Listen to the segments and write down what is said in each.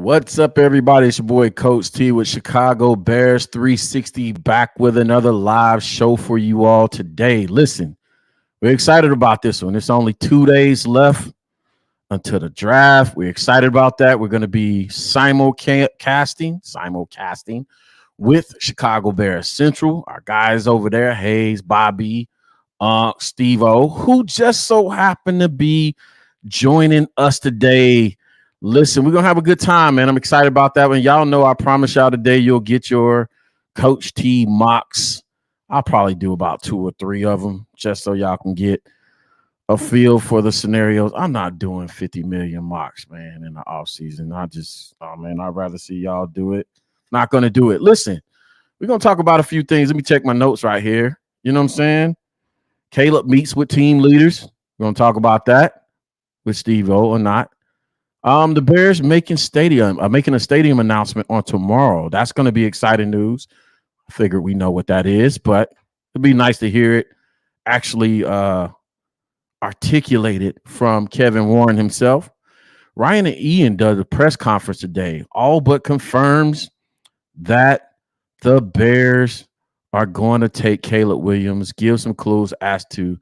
What's up, everybody? It's your boy Coach T with Chicago Bears 360 back with another live show for you all today. Listen, we're excited about this one. It's only 2 days left until the draft. We're excited about that. We're going to be simulcasting with Chicago Bears Central. Our guys over there, Hayes, Bobby, Steve-O, who just so happened to be joining us today. Listen, we're going to have a good time, man. I'm excited about that one. Y'all know I promise y'all today you'll get your Coach T mocks. I'll probably do about 2 or 3 of them just so y'all can get a feel for the scenarios. I'm not doing 50 million mocks, man, in the offseason. I'd rather see y'all do it. Not going to do it. Listen, we're going to talk about a few things. Let me check my notes right here. You know what I'm saying? Caleb meets with team leaders. We're going to talk about that with Steve-O or not. The Bears making a stadium announcement on tomorrow. That's going to be exciting news. I figured we know what that is, but it'd be nice to hear it actually articulated from Kevin Warren himself. Ryan and Ian does a press conference today, all but confirms that the Bears are going to take Caleb Williams, give some clues as to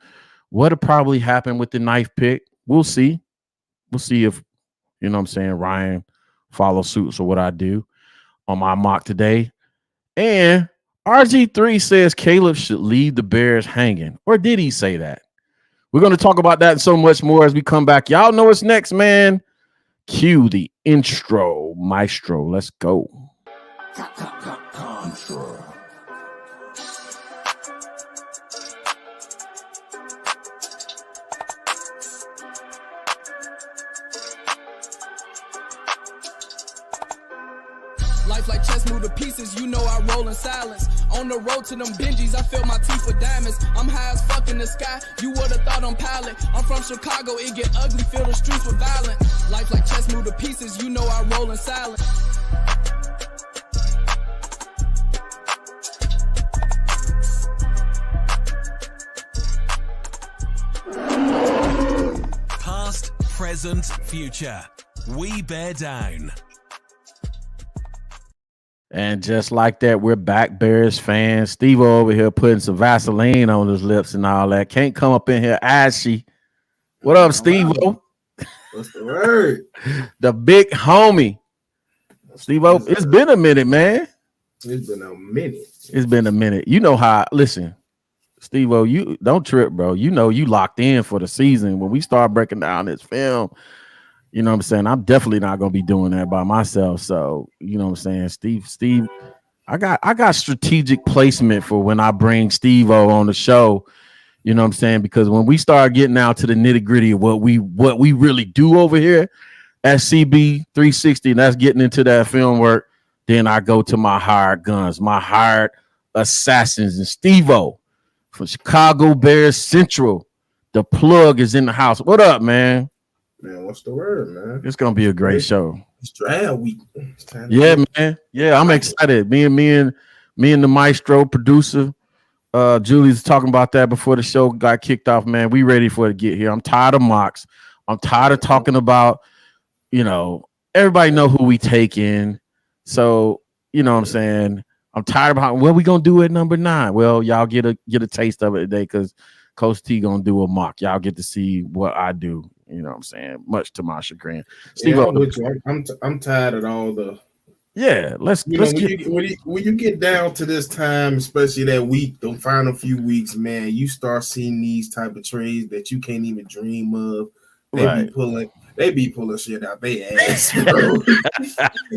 what'll probably happen with the 9th pick. We'll see. We'll see if, you know what I'm saying, Ryan follows suit for what I do on my mock today. And RG3 says Caleb should leave the Bears hanging. Or did he say that? We're going to talk about that and so much more as we come back. Y'all know what's next, man. Cue the intro, maestro. Let's go. Life like chess, move to pieces, you know I roll in silence. On the road to them Benjis, I fill my teeth with diamonds. I'm high as fuck in the sky, you would've thought I'm pilot. I'm from Chicago, it get ugly, fill the streets with violence. Life like chess, move to pieces, you know I roll in silence. Past, present, future. We bear down. And just like that, we're back, Bears fans. Steve over here putting some Vaseline on his lips and all that. Can't come up in here ashy. What up, Steve? What's the word? The big homie. Steve, it's been a minute, man. It's been a minute. It's been a minute. You know how, listen, Steve, you don't trip, bro. You know you locked in for the season. When we start breaking down this film, you know what I'm saying? I'm definitely not going to be doing that by myself. So, you know what I'm saying? Steve, I got strategic placement for when I bring Steve-O on the show. You know what I'm saying? Because when we start getting out to the nitty-gritty of what we really do over here at CB 360, and that's getting into that film work, then I go to my hired guns, my hired assassins. And Steve-O from Chicago Bears Central, the plug is in the house. What up, man? Man, what's the word, man? It's gonna be a great show. It's draft week. Yeah, man. Yeah, I'm excited. Me and the maestro producer, Julie's talking about that before the show got kicked off. Man, we ready for it to get here. I'm tired of mocks. I'm tired of talking about, everybody know who we take in. So, you know what I'm saying? I'm tired of what we gonna do at number 9. Well, y'all get a taste of it today because Coach T gonna do a mock. Y'all get to see what I do. You know what I'm saying? Much to my chagrin. Steve, I'm tired of all the. Yeah, when you get down to this time, especially that week, the final few weeks, man, you start seeing these type of trades that you can't even dream of. They be pulling shit out their ass, bro.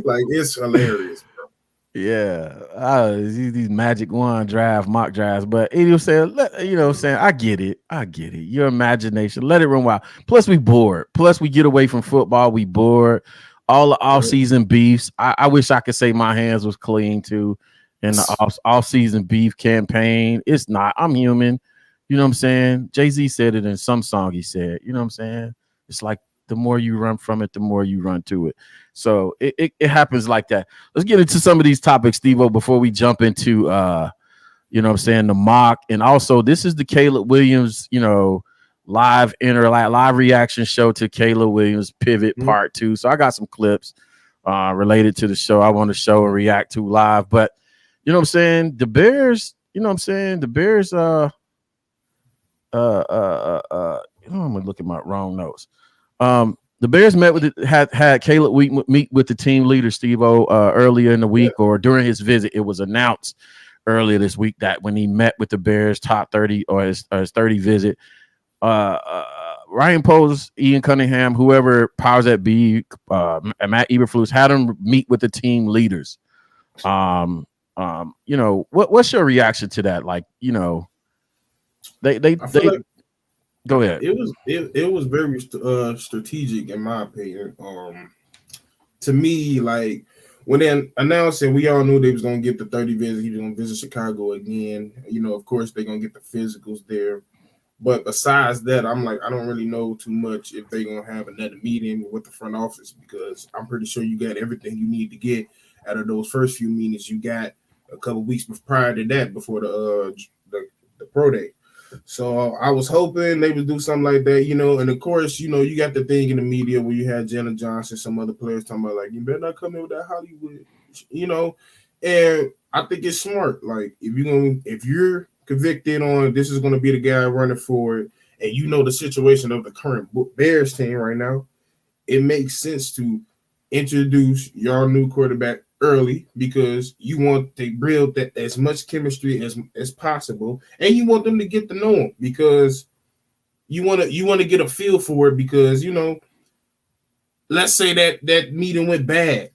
Like, it's hilarious, bro. Yeah, these magic wand mock drafts, but you know what I'm saying, I get it. Your imagination, let it run wild. Plus, we bored. Plus, we get away from football. We bored. All the off-season beefs. I wish I could say my hands was clean too in the off-season beef campaign. It's not. I'm human. You know what I'm saying? Jay-Z said it in some song. He said, you know what I'm saying? It's like the more you run from it, the more you run to it. So it happens like that. Let's get into some of these topics, Steve-O, before we jump into, you know what I'm saying, the mock. And also, this is the Caleb Williams, live reaction show to Caleb Williams Pivot Part 2. So I got some clips related to the show. I want to show and react to live. But you know what I'm saying? The Bears, you know what I'm saying? The Bears, I'm gonna look at my wrong notes. The Bears met with had Caleb meet with the team leader Steve-O earlier in the week, or during his visit. It was announced earlier this week that when he met with the Bears top 30 or his 30 visit, Ryan Poles, Ian Cunningham, whoever powers that be, Matt Eberflus had him meet with the team leaders. You know, what's your reaction to that? Like, you know, they like, go ahead. It was very strategic in my opinion. To me, like when they announced it, we all knew they was gonna get the 30 visits. He was gonna visit Chicago again. You know, of course, they're gonna get the physicals there. But besides that, I'm like, I don't really know too much if they're gonna have another meeting with the front office, because I'm pretty sure you got everything you need to get out of those first few meetings you got a couple weeks prior to that, before the pro day. So I was hoping they would do something like that, you know. And of course, you know, you got the thing in the media where you had Jenna Johnson, some other players talking about like, you better not come in with that Hollywood, you know. And I think it's smart. Like if you're convicted on this is going to be the guy running for it, and you know the situation of the current Bears team right now, it makes sense to introduce your new quarterback early, because you want to build that as much chemistry as possible, and you want them to get to know him, because you want to get a feel for it, because you know, let's say that meeting went bad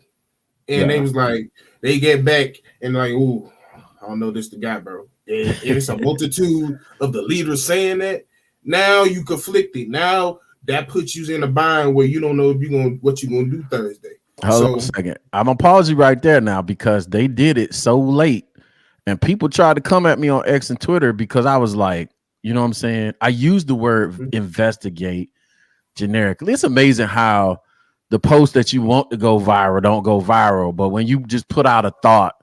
and they was like, they get back and like, ooh, I don't know this the guy, bro. And it's a multitude of the leaders saying that. Now you conflicted. Now that puts you in a bind where you don't know if what you're gonna do Thursday. Hold on a second. I'm gonna pause you right there now, because they did it so late, and people tried to come at me on X and Twitter because I was like, you know what I'm saying? I used the word investigate generically. It's amazing how the posts that you want to go viral don't go viral, but when you just put out a thought,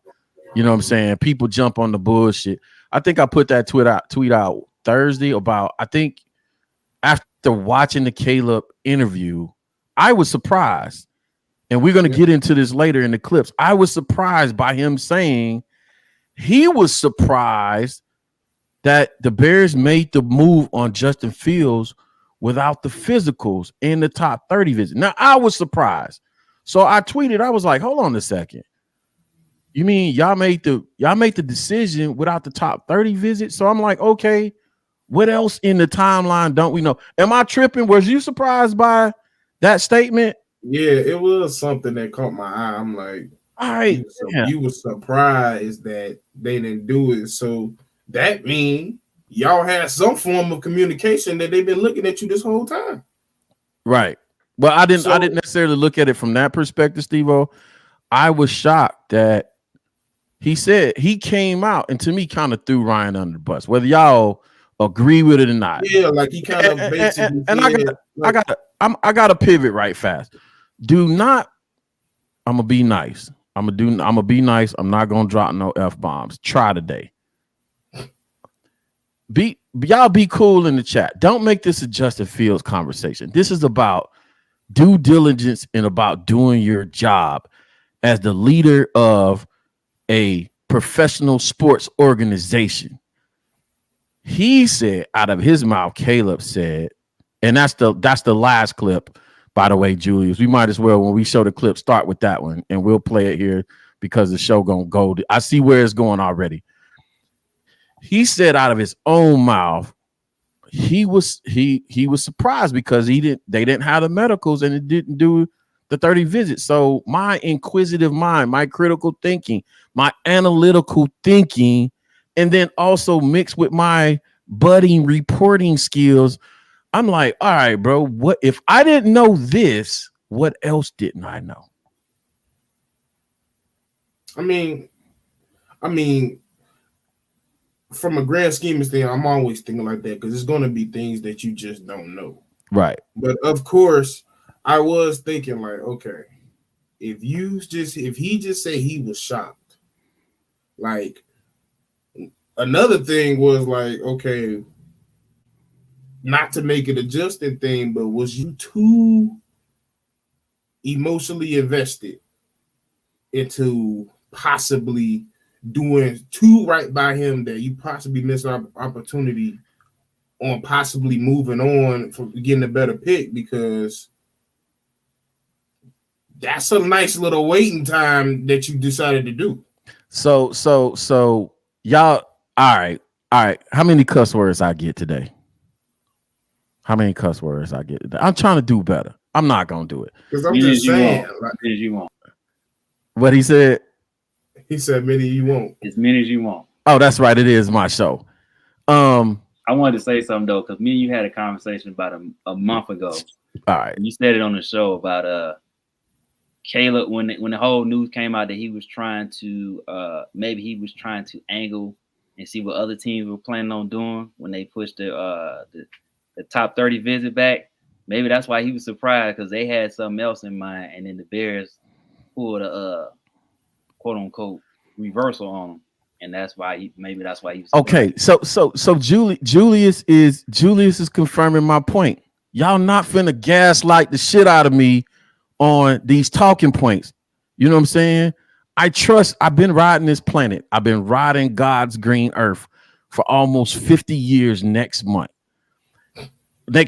you know what I'm saying, people jump on the bullshit. I think I put that tweet out Thursday about, I think after watching the Caleb interview, I was surprised. And we're going to get into this later in the clips. I was surprised by him saying he was surprised that the Bears made the move on Justin Fields without the physicals in the top 30 visit. Now, I was surprised. So I tweeted, I was like, hold on a second. You mean y'all made the decision without the top 30 visit? So I'm like, okay, what else in the timeline don't we know? Am I tripping? Was you surprised by that statement? Yeah, it was something that caught my eye. I'm like, all right, you were surprised that they didn't do it. So that means y'all had some form of communication that they've been looking at you this whole time. Right. Well, I didn't necessarily look at it from that perspective, Steve-O. I was shocked that he said he came out and to me kind of threw Ryan under the bus, whether y'all agree with it or not. Yeah, like he kind of basically. And I got to pivot right fast. Do not. I'm gonna be nice. I'm gonna be nice. I'm not gonna drop no F-bombs. Try today. Y'all be cool in the chat. Don't make this a Justin Fields conversation. This is about due diligence and about doing your job as the leader of a professional sports organization. He said out of his mouth, Caleb said, and that's the last clip. By the way, Julius, we might as well, when we show the clip, start with that one, and we'll play it here because the show gonna go. I see where it's going already. He said out of his own mouth, he was surprised because they didn't have the medicals and it didn't do the 30 visits. So my inquisitive mind, my critical thinking, my analytical thinking, and then also mixed with my budding reporting skills, I'm like, all right, bro, what if I didn't know this? What else didn't I know? I mean, from a grand scheme of things, I'm always thinking like that because it's going to be things that you just don't know. Right. But of course, I was thinking like, okay, if he just said he was shocked, like another thing was like, okay, not to make it a Justin thing, but was you too emotionally invested into possibly doing too right by him that you possibly miss an opportunity on possibly moving on from getting a better pick, because that's a nice little waiting time that you decided to do. So y'all, all right. How many cuss words I get today? How many cuss words I get today? I'm trying to do better. I'm not gonna do it. Because I'm just saying, as you want. What he said? He said many you won't. As many as you want. Oh, that's right. It is my show. I wanted to say something though, because me and you had a conversation about a month ago. All right. You said it on the show about Caleb when the whole news came out that he was trying to maybe he was trying to angle and see what other teams were planning on doing when they pushed the top 30 visit back. Maybe that's why he was surprised, because they had something else in mind, and then the Bears pulled a quote unquote reversal on him, and that's why he was surprised. Okay. So Julius is confirming my point. Y'all not finna gaslight the shit out of me on these talking points. You know what I'm saying? I've been riding this planet. I've been riding God's green earth for almost 50 years next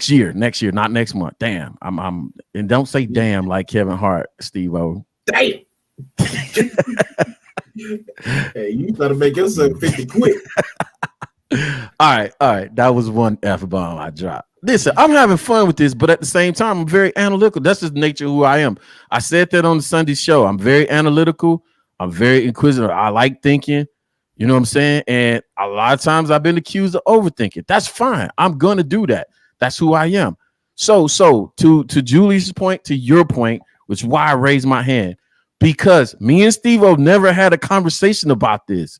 year, not next month. Damn. I'm and don't say damn like Kevin Hart, Steve-O. Damn. Hey, you gotta make yourself 50 quick. All right. That was one F-bomb I dropped. Listen, I'm having fun with this, but at the same time, I'm very analytical. That's just the nature of who I am. I said that on the Sunday show. I'm very analytical. I'm very inquisitive. I like thinking. You know what I'm saying? And a lot of times I've been accused of overthinking. That's fine. I'm going to do that. That's who I am. So to Julie's point, to your point, which is why I raised my hand, because me and Steve-O never had a conversation about this.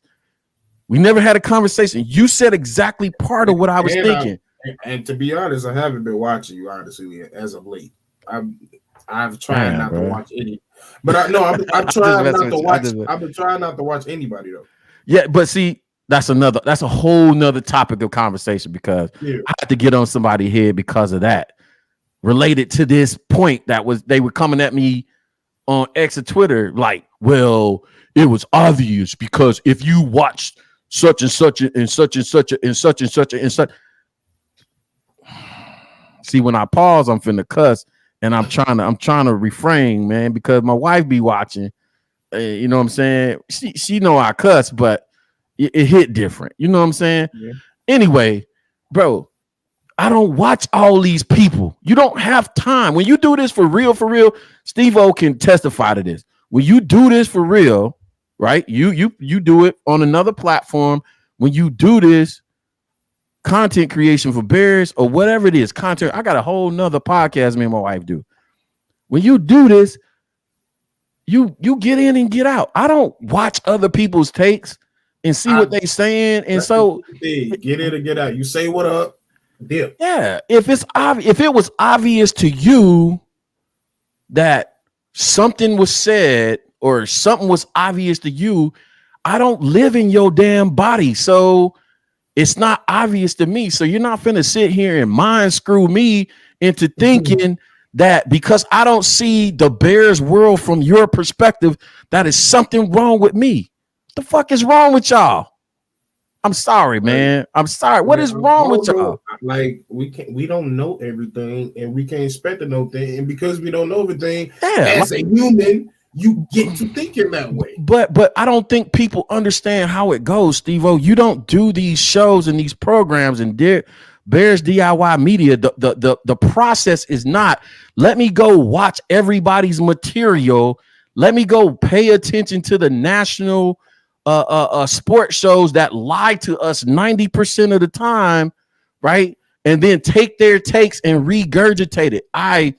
We never had a conversation. You said exactly part of what I was thinking. And to be honest, I haven't been watching you honestly as of late. I've tried not to watch any, but I'm trying not to watch. I've been trying not to watch anybody though. Yeah, but see, that's a whole nother topic of conversation, because I had to get on somebody's head because of that, related to this point they were coming at me on X or Twitter like, well, it was obvious because if you watched such and such and such and such and such and such and such. See, when I pause, I'm finna cuss, and I'm trying to refrain, man, because my wife be watching. You know what I'm saying? She know I cuss, but it hit different. You know what I'm saying? Yeah. Anyway, bro, I don't watch all these people. You don't have time. When you do this for real, Steve-O can testify to this. When you do this for real, right? You do it on another platform. When you do this content creation for Bears or whatever it is, content. I got a whole nother podcast me and my wife do. When you do this, you get in and get out. I don't watch other people's takes and see what they saying. And so get in and get out. You say what up. Dip. Yeah. If it was obvious to you that something was said or something was obvious to you, I don't live in your damn body. So it's not obvious to me. So you're not finna sit here and mind screw me into thinking that because I don't see the Bears world from your perspective, that is something wrong with me. What the fuck is wrong with y'all? I'm sorry, man. I'm sorry. What is wrong with y'all? Like we don't know everything, and we can't expect to know things. And because we don't know everything, as a human, you get to thinking that way. But I don't think people understand how it goes, Steve-O. You don't do these shows and these programs and Bears DIY media. The process is not, let me go watch everybody's material. Let me go pay attention to the national sports shows that lie to us 90% of the time, right? And then take their takes and regurgitate it. I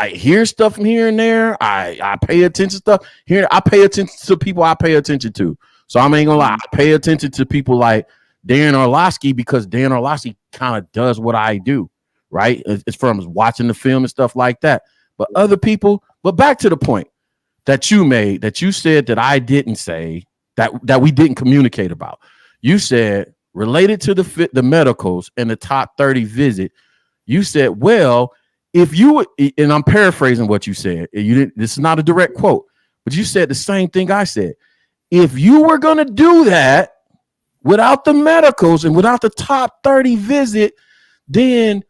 hear stuff from here and there. I pay attention to stuff here. I pay attention to people I pay attention to. So I ain't gonna lie. I pay attention to people like Dan Orlovsky because Dan Orlovsky kind of does what I do, right? It's from watching the film and stuff like that. But other people, but back to the point that you made, that you said that I didn't say, that we didn't communicate about. You said related to the medicals and the top 30 visit, you said, well, if you, and I'm paraphrasing what you said, you didn't, this is not a direct quote, but you said the same thing I said. If you were going to do that without the medicals and without the top 30 visit, then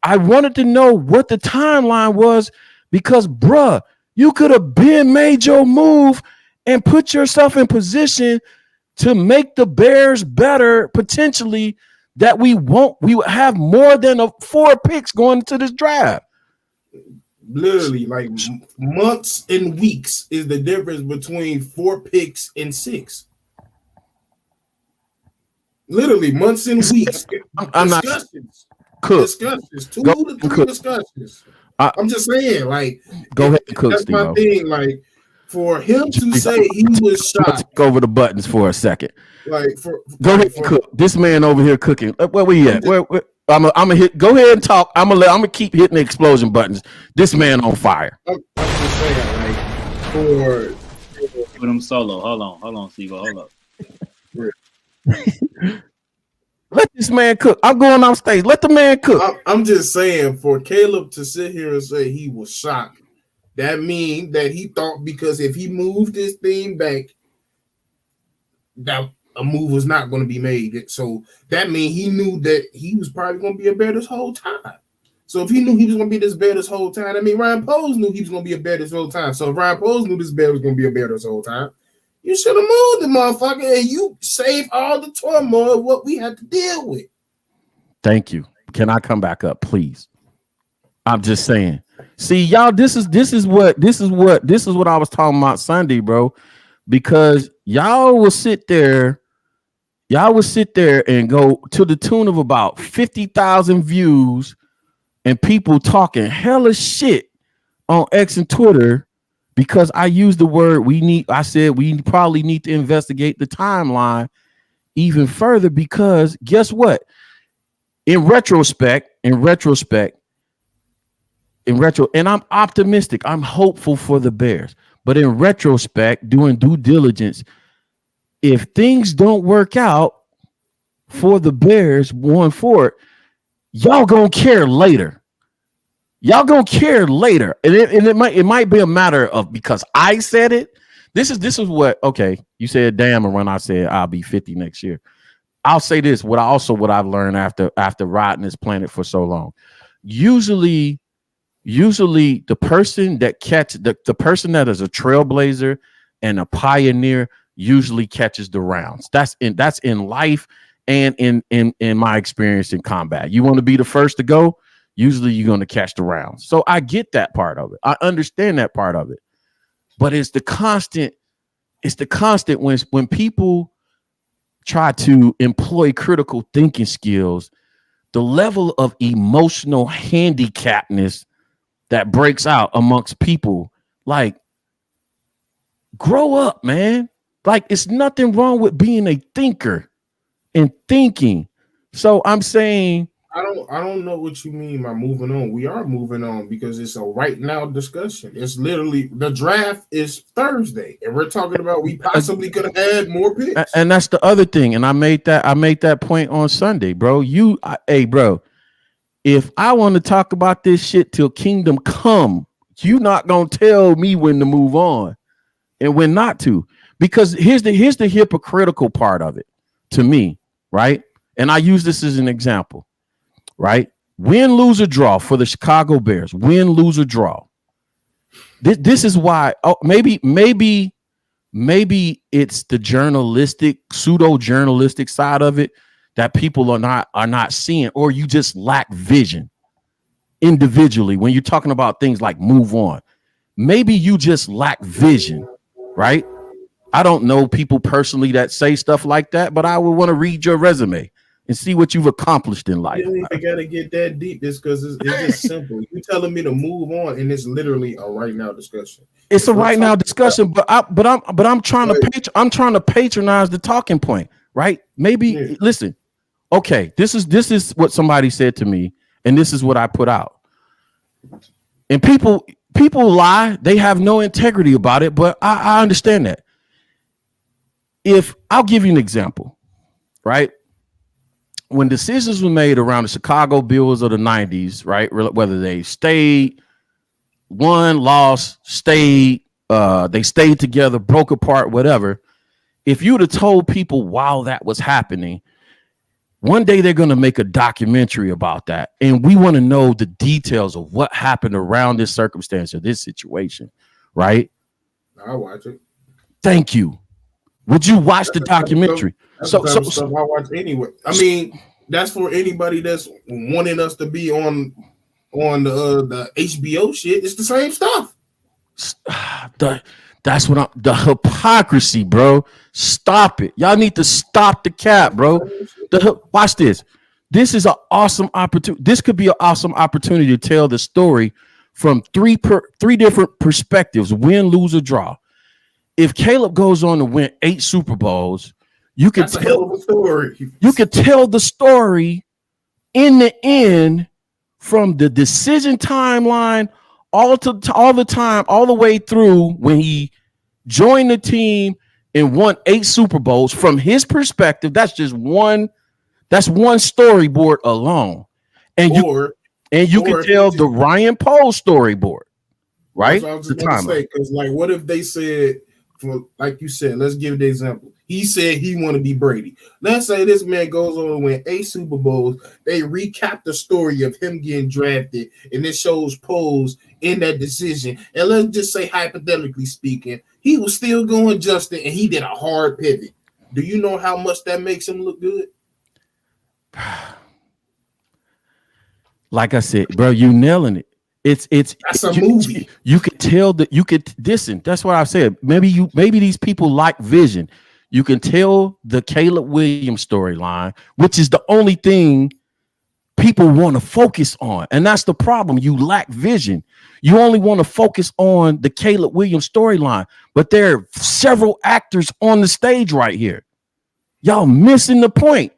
I wanted to know what the timeline was, because, bruh, you could have been made your move and put yourself in position to make the Bears better, potentially, that we have more than 4 picks going into this draft. Literally, like months and weeks is the difference between 4 picks and 6. Literally, months and weeks. I'm discussions. Cook. Discussions. 2 to 3 discussions. I'm just saying, like, go ahead, Cook. That's Steve-O. my thing. Like, for him to say he was shocked. Take over the buttons for a second. Like, go ahead, Cook. This man over here cooking. Where we at? I'm gonna hit. Go ahead and talk. I'm gonna keep hitting the explosion buttons. This man on fire. I'm just saying, like, put him solo. Hold on, Steve-O. Hold up. Let this man cook. I'm going on stage. Let the man cook. I'm just saying, for Caleb to sit here and say he was shocked, that means that he thought because if he moved this thing back, that a move was not going to be made. So that means he knew that he was probably going to be a bear this whole time. So if he knew he was going to be this bear this whole time, I mean, Ryan Poles knew he was going to be a bear this whole time. So if Ryan Poles knew this bear was going to be a bear this whole time, you should have moved the motherfucker and you saved all the turmoil of what we had to deal with. Thank you. Can I come back up, please? I'm just saying. See, y'all, this is what I was talking about Sunday, bro. Because y'all will sit there and go to the tune of about 50,000 views and people talking hella shit on X and Twitter. Because I used the word I said we probably need to investigate the timeline even further, because guess what? In retrospect, and I'm optimistic, I'm hopeful for the Bears. But in retrospect, doing due diligence, if things don't work out for the Bears going forward, y'all gonna care later. Y'all gonna care later, and it might be a matter of because I said it. This is what, okay. You said damn, and when I said I'll be 50 next year, I'll say this. What I've learned after riding this planet for so long, usually the person that the person that is a trailblazer and a pioneer usually catches the rounds. That's in life and in my experience in combat. You want to be the first to go. Usually you're going to catch the rounds. So I get that part of it. I understand that part of it. But it's the constant when people try to employ critical thinking skills, the level of emotional handicapness that breaks out amongst people, like, grow up, man. Like, it's nothing wrong with being a thinker and thinking. So I'm saying, I don't know what you mean by moving on. We are moving on because it's a right now discussion. It's literally the draft is Thursday, and we're talking about we possibly could have had more picks. And that's the other thing. And I made that point on Sunday, bro. Hey, bro, if I want to talk about this shit till kingdom come, you not gonna tell me when to move on and when not to. Because here's the hypocritical part of it to me, right? And I use this as an example. Right? Win, lose, or draw for the Chicago Bears. Win, lose, or draw. This is why. Oh, maybe it's the journalistic, pseudo-journalistic side of it that people are not seeing, or you just lack vision individually when you're talking about things like move on. Maybe you just lack vision, right? I don't know people personally that say stuff like that, but I would want to read your resume and see what you've accomplished in life. You don't even gotta get that deep. It's because it's just simple. You're telling me to move on, and it's literally a right now discussion. It's a right now discussion, but I'm trying to patronize the talking point, right? Maybe listen. Okay, this is what somebody said to me, and this is what I put out. And people lie; they have no integrity about it. But I understand that. If I'll give you an example, right? When decisions were made around the Chicago Bulls of the 90s, right? Whether they stayed, won, lost, stayed, they stayed together, broke apart, whatever. If you'd have told people while that was happening, one day they're going to make a documentary about that. And we want to know the details of what happened around this circumstance or this situation, right? I'll watch it. Thank you. Would you watch the documentary? That's the stuff I watch anyway. I mean, that's for anybody that's wanting us to be on the HBO shit. It's the same stuff. That's what the hypocrisy, bro. Stop it. Y'all need to stop the cap, bro. Watch this. This is an awesome opportunity. This could be an awesome opportunity to tell the story from three different perspectives: win, lose, or draw. If Caleb goes on to win 8 Super Bowls, you could tell a hell of a story. You could tell the story in the end from the decision timeline all the way through when he joined the team and won 8 Super Bowls. From his perspective, that's just one storyboard alone. And you can tell the Ryan Pohl storyboard, right? That's what I was just going to say, because like, what if they said, like you said, let's give the example. He said he want to be Brady. Let's say this man goes on to win 8 Super Bowls. They recap the story of him getting drafted, and it shows Poles in that decision. And let's just say, hypothetically speaking, he was still going Justin, and he did a hard pivot. Do you know how much that makes him look good? Like I said, bro, you nailing it. That's a movie. You could tell that you could listen. That's what I said. Maybe these people like vision. You can tell the Caleb Williams storyline, which is the only thing people want to focus on. And that's the problem. You lack vision. You only want to focus on the Caleb Williams storyline, but there are several actors on the stage right here. Y'all missing the point.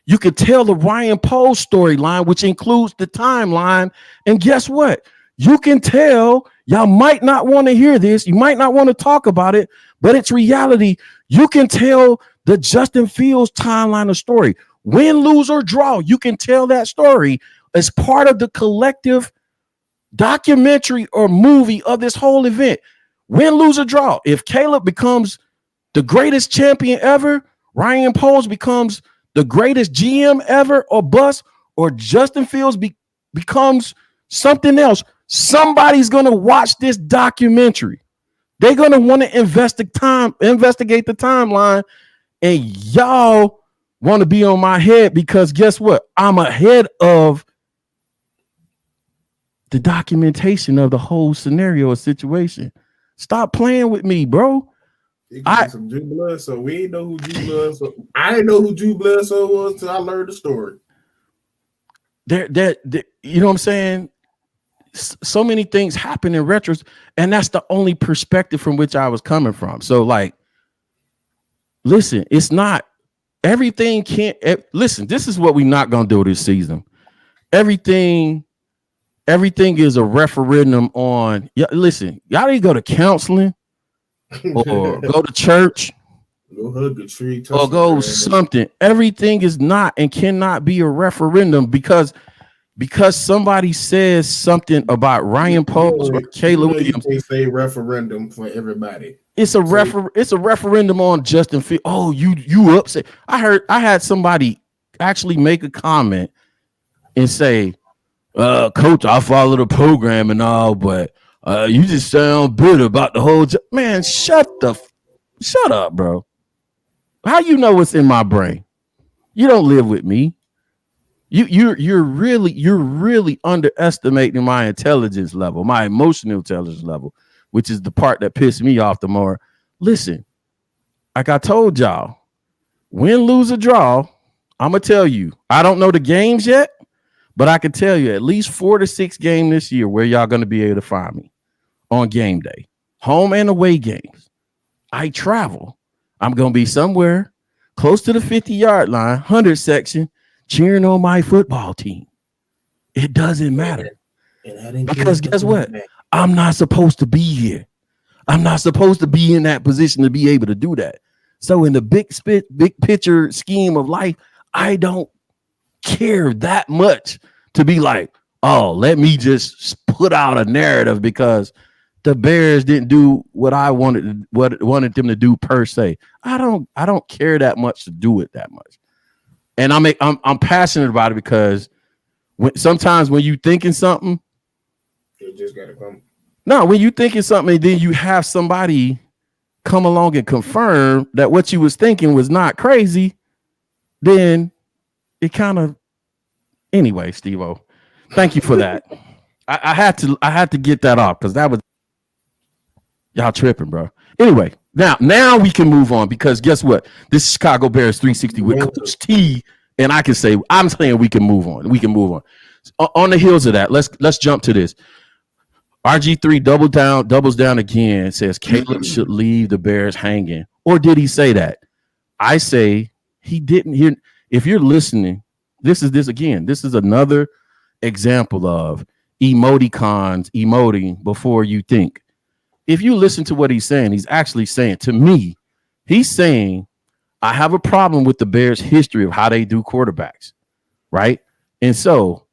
You could tell the Ryan Pohl storyline, which includes the timeline. And guess what? You can tell, y'all might not want to hear this. You might not want to talk about it, but it's reality. You can tell the Justin Fields timeline of story. Win, lose, or draw. You can tell that story as part of the collective documentary or movie of this whole event. Win, lose, or draw. If Caleb becomes the greatest champion ever, Ryan Pohl becomes the greatest GM ever or bust, or Justin Fields becomes something else, somebody's going to watch this documentary. They're going to want to investigate the timeline, and y'all want to be on my head because guess what? I'm ahead of the documentation of the whole scenario or situation. Stop playing with me, bro. Some Drew Bledsoe. We didn't know who Drew Bledsoe. I didn't know who Drew Bledsoe was until I learned the story. You know what I'm saying? So many things happen in retros, and that's the only perspective from which I was coming from. So, like, listen, it's not everything. Listen. This is what we're not gonna do this season. Everything is a referendum on. Yeah, listen, y'all need to go to counseling. Or go to church, go hug a tree, or go something. Everything is not and cannot be a referendum because somebody says something about Ryan Pohl or Caleb Williams. They say referendum for everybody. It's a referendum on Justin Fields. Oh, you upset? I had somebody actually make a comment and say, "Coach, I follow the program and all, but." You just sound bitter about the whole man. Shut up, bro. How you know what's in my brain? You don't live with me. You're really underestimating my intelligence level, my emotional intelligence level, which is the part that pissed me off the more. Listen, like I told y'all, win, lose, or draw. I'm gonna tell you. I don't know the games yet, but I can tell you at least 4 to 6 games this year where y'all gonna be able to find me. On game day, home and away games. I travel. I'm going to be somewhere close to the 50-yard line, 100 section, cheering on my football team. It doesn't matter. Because guess what? I'm not supposed to be here. I'm not supposed to be in that position to be able to do that. So in the big picture scheme of life, I don't care that much to be like, oh, let me just put out a narrative because the Bears didn't do what I wanted them to do per se. I don't care that much to do it that much. And I'm passionate about it because sometimes when you thinking something, it just gotta come. No, when you thinking something, and then you have somebody come along and confirm that what you was thinking was not crazy, then it kind of anyway, Steve-O. Thank you for that. I had to get that off because that was y'all tripping, bro. Anyway, now we can move on because guess what? This is Chicago Bears 360 with Coach T, and I'm saying we can move on. We can move on. On the heels of that, let's jump to this. RG3 doubles down again, says Caleb should leave the Bears hanging. Or did he say that? I say he didn't hear. If you're listening, this is another example of emoticons emoting before you think. If you listen to what he's saying, he's actually saying, to me, he's saying, I have a problem with the Bears' history of how they do quarterbacks, right? And so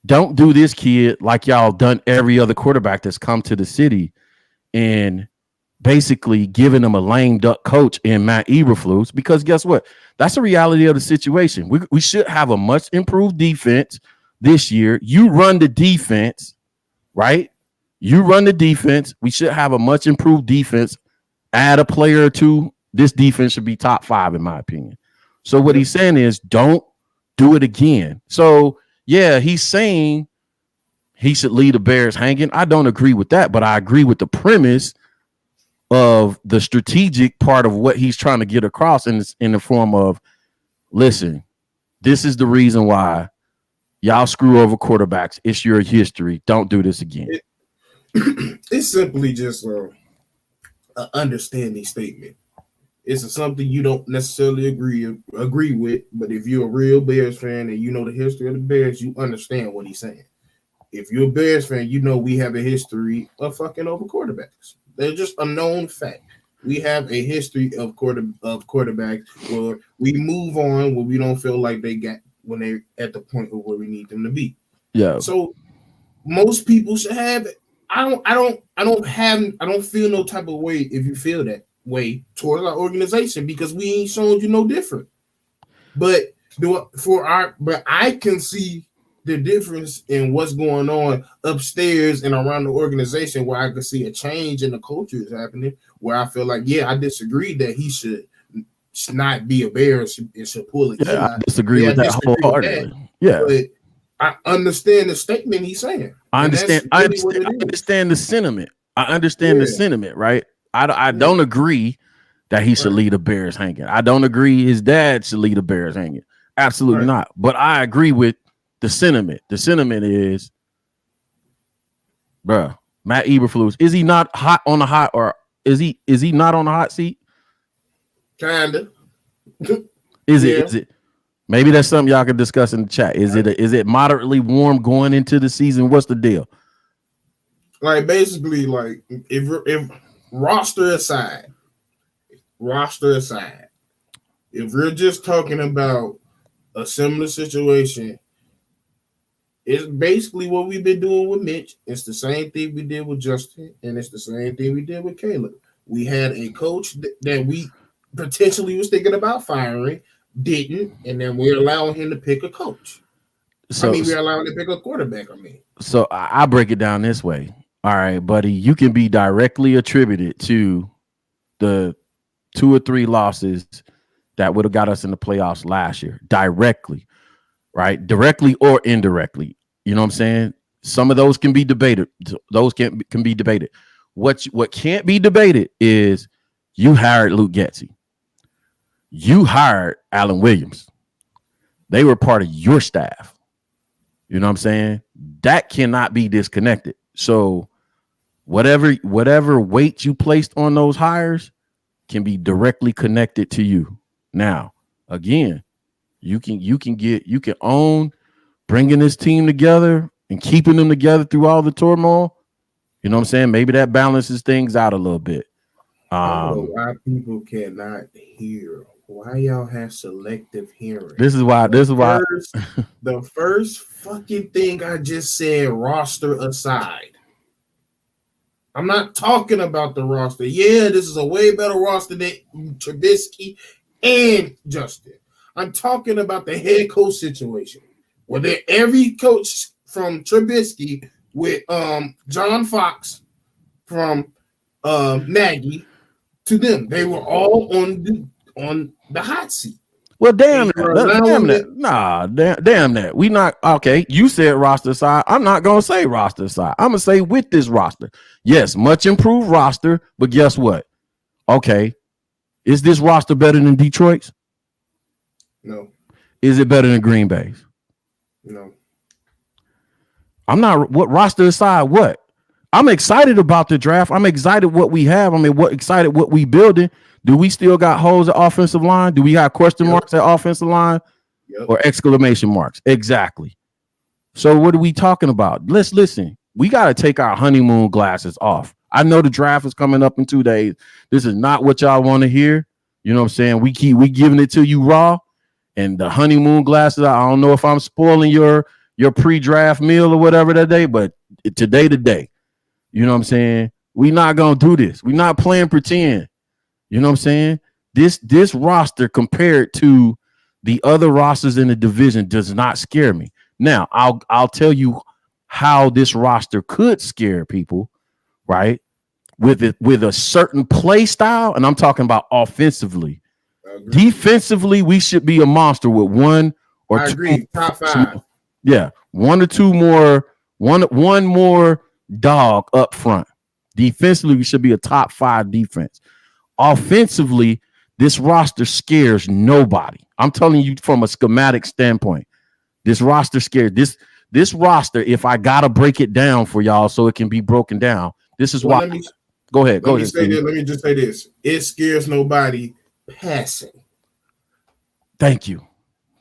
don't do this kid like y'all done every other quarterback that's come to the city and basically giving them a lame duck coach in Matt Eberflus, because guess what? That's the reality of the situation. We should have a much improved defense this year. You run the defense, right? You run the defense. We should have a much improved defense. Add a player or two. This defense should be top 5, in my opinion. So what he's saying is don't do it again. So, yeah, he's saying he should leave the Bears hanging. I don't agree with that, but I agree with the premise of the strategic part of what he's trying to get across in the form of, listen, this is the reason why y'all screw over quarterbacks. It's your history. Don't do this again. It's simply just an understanding statement. It's something you don't necessarily agree with, but if you're a real Bears fan and you know the history of the Bears, you understand what he's saying. If you're a Bears fan, you know we have a history of fucking over quarterbacks. They're just a known fact. We have a history of quarterbacks where we move on when we don't feel like they got when they're at the point of where we need them to be. Yeah. So most people should have it. I don't feel no type of way if you feel that way towards our organization because we ain't showing you no different. But I can see the difference in what's going on upstairs and around the organization where I can see a change in the culture is happening where I feel like, I disagree that he should not be a Bear and should pull it. Yeah, I disagree with that wholeheartedly. Yeah. But I understand the statement he's saying. I understand the sentiment. I understand the sentiment, right? I don't agree that he should leave the Bears hanging. I don't agree his dad should leave the Bears hanging. Absolutely not. But I agree with the sentiment. The sentiment is, bruh, Matt Eberflus, is he not hot on the hot, or is he not on the hot seat? Kinda. Is it? Maybe that's something y'all can discuss in the chat. Is it moderately warm going into the season? What's the deal? Like basically, like if roster aside, if we're just talking about a similar situation, it's basically what we've been doing with Mitch. It's the same thing we did with Justin, and it's the same thing we did with Caleb. We had a coach that we potentially was thinking about firing, didn't, and then we're allowing him to pick a coach. We're allowing him to pick a quarterback. So I break it down this way. All right, buddy, you can be directly attributed to the 2 or 3 losses that would have got us in the playoffs last year. Directly, right? Directly or indirectly. You know what I'm saying? Some of those can be debated. Those can be debated. What can't be debated is you hired Luke Getsy. You hired Alan Williams. They were part of your staff. You know what I'm saying? That cannot be disconnected. So whatever weight you placed on those hires can be directly connected to you. Now, again, you can own bringing this team together and keeping them together through all the turmoil. You know what I'm saying? Maybe that balances things out a little bit. I don't know why people cannot hear. Why y'all have selective hearing? This is why. The first fucking thing I just said, roster aside. I'm not talking about the roster. Yeah, this is a way better roster than Trubisky and Justin. I'm talking about the head coach situation. Where every coach from Trubisky with John Fox from Nagy to them, they were all on the hot seat. Well, damn that. Nah, damn that. We not okay. You said roster side. I'm not gonna say roster side. I'm gonna say with this roster. Yes, much improved roster, but guess what? Okay, is this roster better than Detroit's? No. Is it better than Green Bay's? No. I'm not. What roster aside? What? I'm excited about the draft. I'm excited what we have. I mean, excited what we building. Do we still got holes at offensive line? Do we have question marks at offensive line or exclamation marks? Exactly. So what are we talking about? Let's listen. We got to take our honeymoon glasses off. I know the draft is coming up in 2 days. This is not what y'all want to hear. You know what I'm saying? We giving it to you raw, and the honeymoon glasses. I don't know if I'm spoiling your pre-draft meal or whatever that day, but today. You know what I'm saying? We not gonna do this. We not playing pretend. You know what I'm saying? This roster compared to the other rosters in the division does not scare me. Now, I'll tell you how this roster could scare people, right? With a certain play style, and I'm talking about offensively. Defensively, we should be a monster with one or two. I agree. Top 5. Yeah, one or two more, one more dog up front. Defensively, we should be a top 5 defense. Offensively, this roster scares nobody. I'm telling you from a schematic standpoint, this roster scares this roster. If I gotta break it down for y'all so it can be broken down, this is why. Go ahead. Let me just say this: it scares nobody passing. Thank you.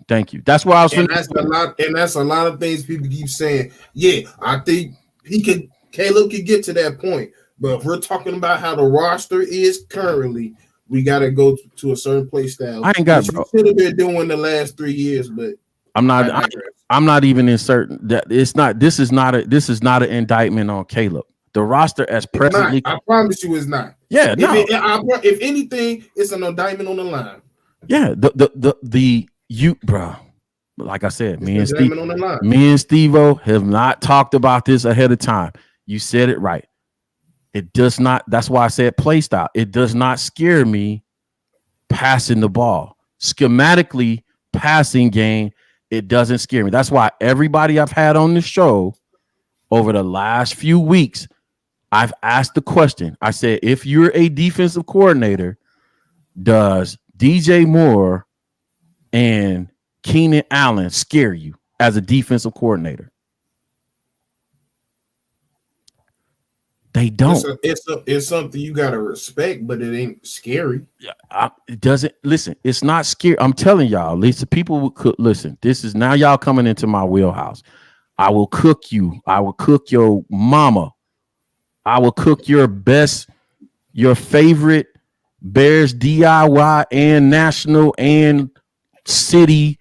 That's why I was. That's a lot of things people keep saying. Yeah, I think Caleb could get to that point. But if we're talking about how the roster is currently, we got to go to a certain play style. I ain't got we should have been doing the last 3 years, but I'm not even in certain that it's not. This is not an indictment on Caleb. The roster as presently, I promise you, it's not. Yeah, if anything, it's an indictment on the line. Yeah, bro. Like I said, me and Steve-O have not talked about this ahead of time. You said it right. It does not. That's why I said play style. It does not scare me passing the ball. Schematically, passing game, it doesn't scare me. That's why everybody I've had on the show over the last few weeks, I've asked the question. I said, if you're a defensive coordinator, does DJ Moore and Keenan Allen scare you as a defensive coordinator? They don't. It's something you gotta respect, but it ain't scary. It doesn't. Listen, it's not scary. I'm telling y'all. Listen, people could listen. This is now y'all coming into my wheelhouse. I will cook you. I will cook your mama. I will cook your favorite Bears DIY and national and city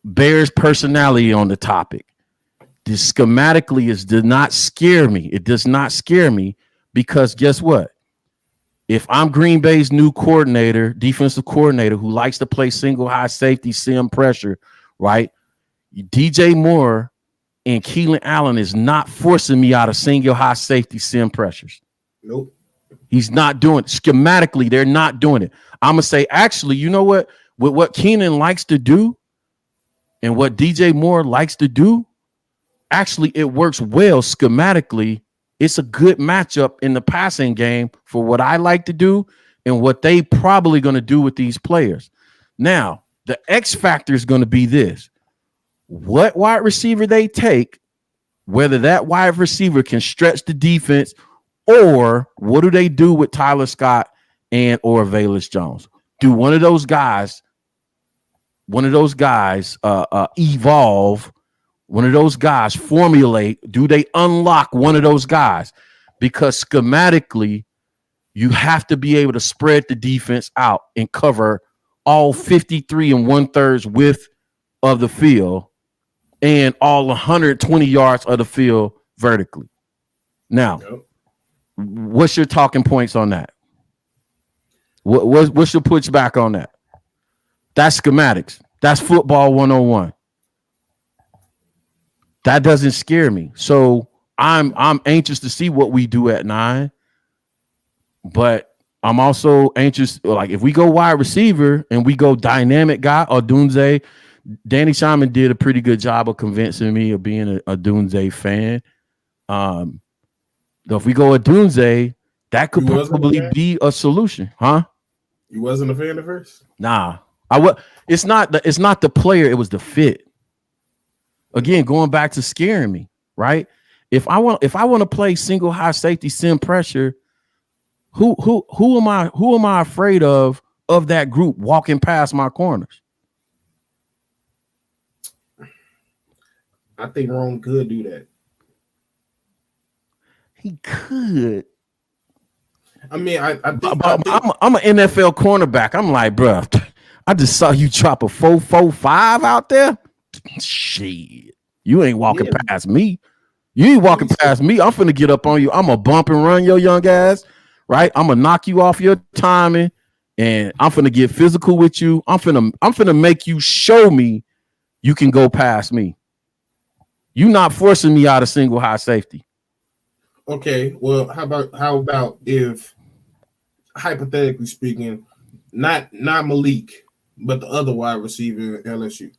Bears personality on the topic. This schematically does not scare me. It does not scare me because guess what? If I'm Green Bay's new coordinator, defensive coordinator who likes to play single high safety, sim pressure, right? DJ Moore and Keelan Allen is not forcing me out of single high safety sim pressures. Nope. He's not doing it. Schematically, they're not doing it. I'm going to say, actually, you know what? With what Keenan likes to do and what DJ Moore likes to do, actually, it works well schematically. It's a good matchup in the passing game for what I like to do and what they probably going to do with these players. Now, the X factor is going to be this. What wide receiver they take, whether that wide receiver can stretch the defense, or what do they do with Tyler Scott and or Velus Jones? Do one of those guys evolve? One of those guys formulate? Do they unlock one of those guys? Because schematically, you have to be able to spread the defense out and cover all 53 1/3 width of the field and all 120 yards of the field vertically. Now, What's your talking points on that? What's your pushback on that? That's schematics. That's football 101. That doesn't scare me. So I'm anxious to see what we do at 9, but I'm also anxious. Like if we go wide receiver and we go dynamic guy or Dunze, Danny Shyman did a pretty good job of convincing me of being a Dunze fan. If we go a Dunze, that could probably be a solution, huh? You wasn't a fan at first? Nah, it's not the player, it was the fit. Again, going back to scaring me, right? If I want to play single high safety sim pressure, who am I afraid of that group walking past my corners? I think Rome could do that. He could. I mean, I'm an NFL cornerback. I'm like, bro, I just saw you drop a 4.45 out there. Shit, you ain't walking past me. You ain't walking past me. I'm finna get up on you. I'm gonna bump and run your young ass, right? I'm gonna knock you off your timing, and I'm finna get physical with you. I'm finna make you show me you can go past me. You not forcing me out of single high safety. Okay, well, how about if, hypothetically speaking, not Malik, but the other wide receiver at LSU?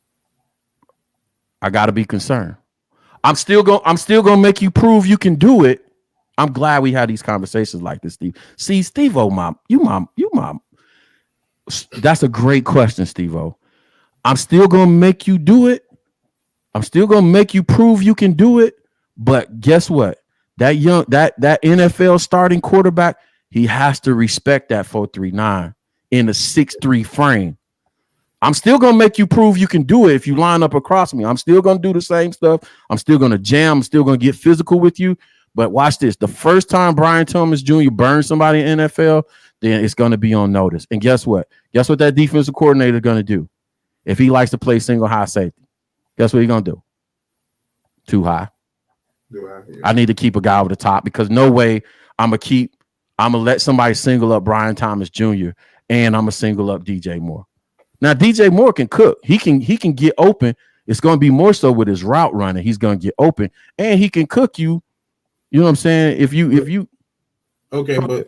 I gotta be concerned. I'm still gonna make you prove you can do it. I'm glad we had these conversations like this, Steve. See, Steve-O, you mom. That's a great question, Steve-O. I'm still gonna make you do it. I'm still gonna make you prove you can do it. But guess what? That NFL starting quarterback, he has to respect that 4.39 in a 6'3" frame. I'm still going to make you prove you can do it if you line up across me. I'm still going to do the same stuff. I'm still going to jam. I'm still going to get physical with you. But watch this. The first time Brian Thomas Jr. burns somebody in NFL, then it's going to be on notice. And guess what? Guess what that defensive coordinator is going to do? If he likes to play single high safety, guess what he's going to do? Too high. I need to keep a guy over the top because no way I'm going to let somebody single up Brian Thomas Jr. and I'm going to single up DJ Moore. Now, DJ Moore can cook. He can get open. It's going to be more so with his route running. He's going to get open, and he can cook you. You know what I'm saying? If you okay, but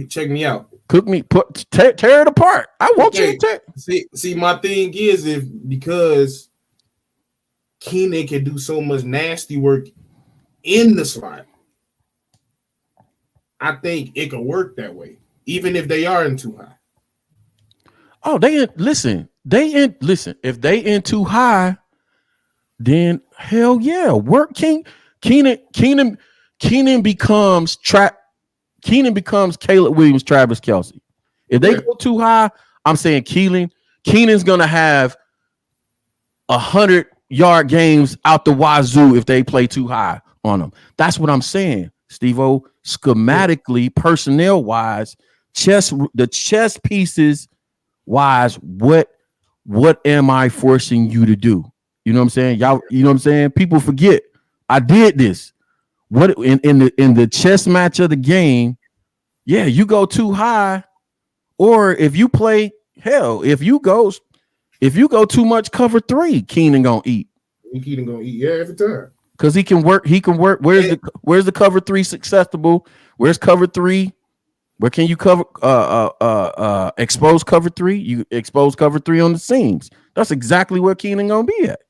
check me out. Cook me, tear it apart. I want you to tear. See, my thing is because Keenan can do so much nasty work in the slot, I think it could work that way, even if they are in too high. Oh, listen. If they in too high, then hell yeah, work. Keenan becomes Caleb Williams, Travis Kelce. If they go too high, I'm saying Keenan's gonna have 100-yard games out the wazoo if they play too high on them. That's what I'm saying, Steve-O. Schematically, personnel wise, the chess pieces wise, what am I forcing you to do? You know what I'm saying? Y'all, you know what I'm saying? People forget I did this. What in the chess match of the game, yeah, you go too high, or if you play if you go too much cover 3, Keenan gonna eat. Keenan gonna eat, yeah, every time. Because he can work. Where's the cover 3 successful? Where's cover 3? Where can you cover expose cover 3? You expose cover 3 on the seams. That's exactly where Keenan gonna be at.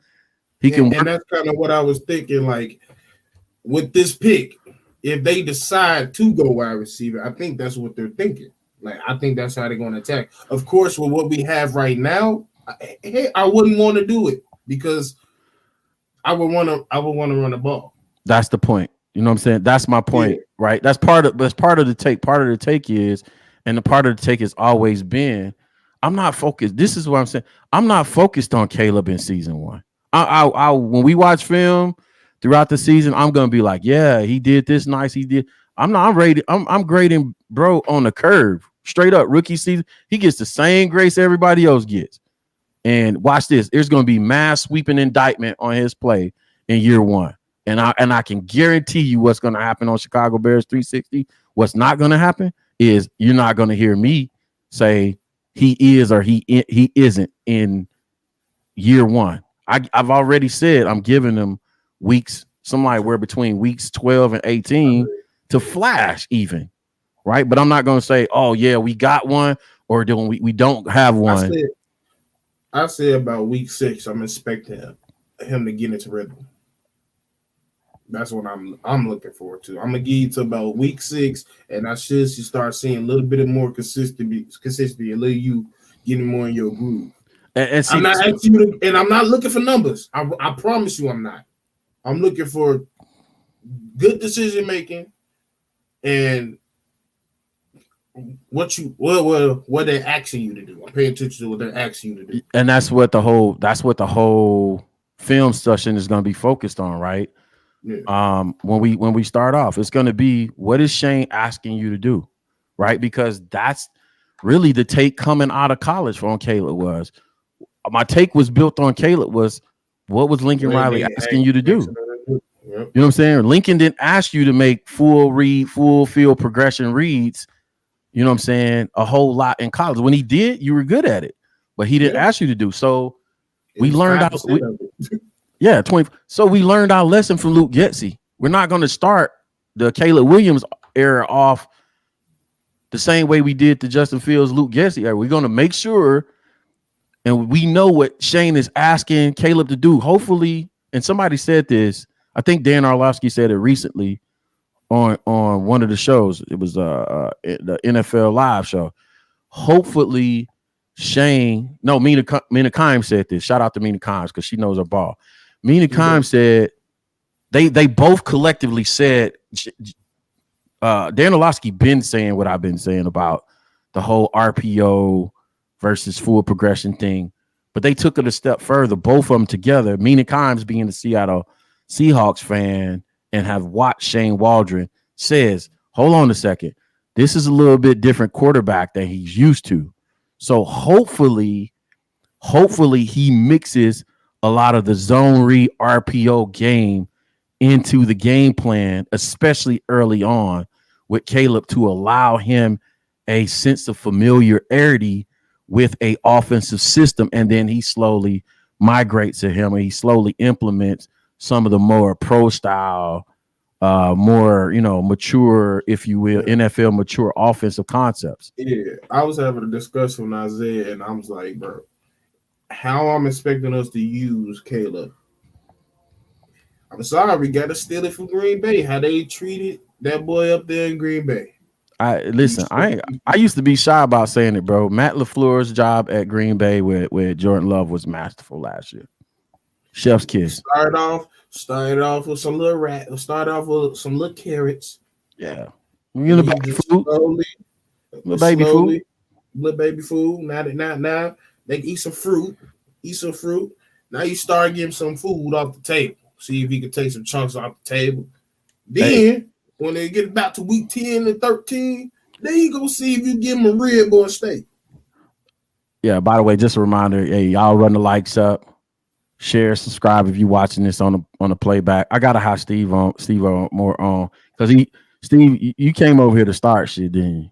And that's kind of what I was thinking. Like with this pick, if they decide to go wide receiver, I think that's what they're thinking. Like I think that's how they're going to attack. Of course, with what we have right now, I wouldn't want to do it because I would want to run the ball. That's the point. You know what I'm saying? That's my point, right? That's part of the take. Part of the take is, and the part of the take has always been, I'm not focused. This is what I'm saying. I'm not focused on Caleb in season 1. I when we watch film throughout the season, I'm gonna be like, yeah, he did this nice. He did. I'm grading bro on the curve, straight up rookie season. He gets the same grace everybody else gets. And watch this. There's gonna be mass sweeping indictment on his play in year 1. And I can guarantee you what's gonna happen on Chicago Bears 360 What's not going to happen is you're not going to hear me say he is or he isn't in year one. I've already said I'm giving them weeks, somewhere between weeks 12 and 18 to flash even, right? But I'm not going to say, oh, yeah, we got one or we don't have one. I said about week 6, I'm expecting him to get into rhythm. That's what I'm looking forward to. I'm gonna give you to about week 6, and I should start seeing a little bit of more consistency, a little you getting more in your groove. And see, I'm not asking you to, and I'm not looking for numbers. I promise you, I'm not. I'm looking for good decision making and what they're asking you to do. I'm paying attention to what they're asking you to do. And that's what the whole film session is going to be focused on, right? Yeah. When we start off, it's going to be, what is Shane asking you to do, right? Because that's really the take coming out of college on Caleb was. My take was built on Caleb was, what was Lincoln Riley asking you to do? Yep. You know what I'm saying? Lincoln didn't ask you to make full field progression reads, you know what I'm saying, a whole lot in college. When he did, you were good at it, but he didn't ask you to do. So we learned out. 20. So we learned our lesson from Luke Getsy. We're not going to start the Caleb Williams era off the same way we did the Justin Fields, Luke Getsy era. We're going to make sure, and we know what Shane is asking Caleb to do. Hopefully, and somebody said this, I think Dan Orlovsky said it recently on one of the shows. It was the NFL Live show. Hopefully, Shane, no, Mina Kimes said this. Shout out to Mina Kimes because she knows her ball. Mina Kimes said they both collectively said Dan Orlovsky been saying what I've been saying about the whole RPO versus full progression thing, but they took it a step further. Both of them together. Mina Kimes, being a Seattle Seahawks fan and have watched Shane Waldron, says, hold on a second, this is a little bit different quarterback than he's used to. So hopefully he mixes a lot of the zone read RPO game into the game plan, especially early on with Caleb, to allow him a sense of familiarity with a offensive system. And then he slowly migrates to him and he slowly implements some of the more pro style, more, mature, if you will, NFL mature offensive concepts. Yeah, I was having a discussion with Isaiah, and I was like, bro, how I'm expecting us to use Caleb. I'm sorry, we got to steal it from Green Bay. How they treated that boy up there in Green Bay. I used to be shy about saying it, bro. Matt LaFleur's job at Green Bay with Jordan Love was masterful last year. Chef's kiss. Started off with some little started off with some little carrots. Yeah. Little baby food. Little baby food. Now they eat some fruit. Now you start getting some food off the table. See if you can take some chunks off the table. Then when they get back to week 10 and 13, then you go see if you give them a rib or a steak. Yeah, by the way, just a reminder, hey, y'all run the likes up. Share, subscribe if you're watching this on the playback. I gotta have Steve more on because Steve, you came over here to start shit, didn't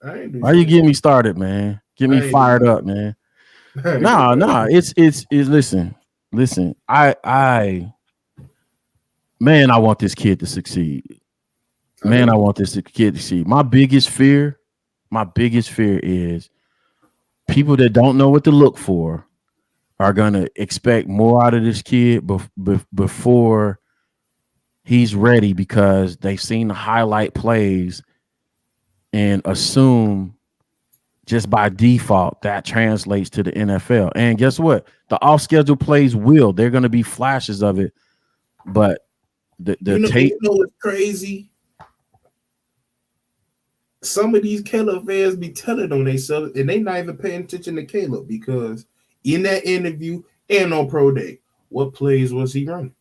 you? Why you getting me started, man? Get me fired up, man. No, it's listen. I want this kid to succeed. Man, I want this kid to succeed. My biggest fear is people that don't know what to look for are going to expect more out of this kid before he's ready because they've seen the highlight plays and assume just by default that translates to the NFL. And guess what? The off-schedule plays will. They're going to be flashes of it, but the tape. You know what's crazy? Some of these Caleb fans be telling on themselves, and they not even paying attention to Caleb because in that interview and on Pro Day, what plays was he running?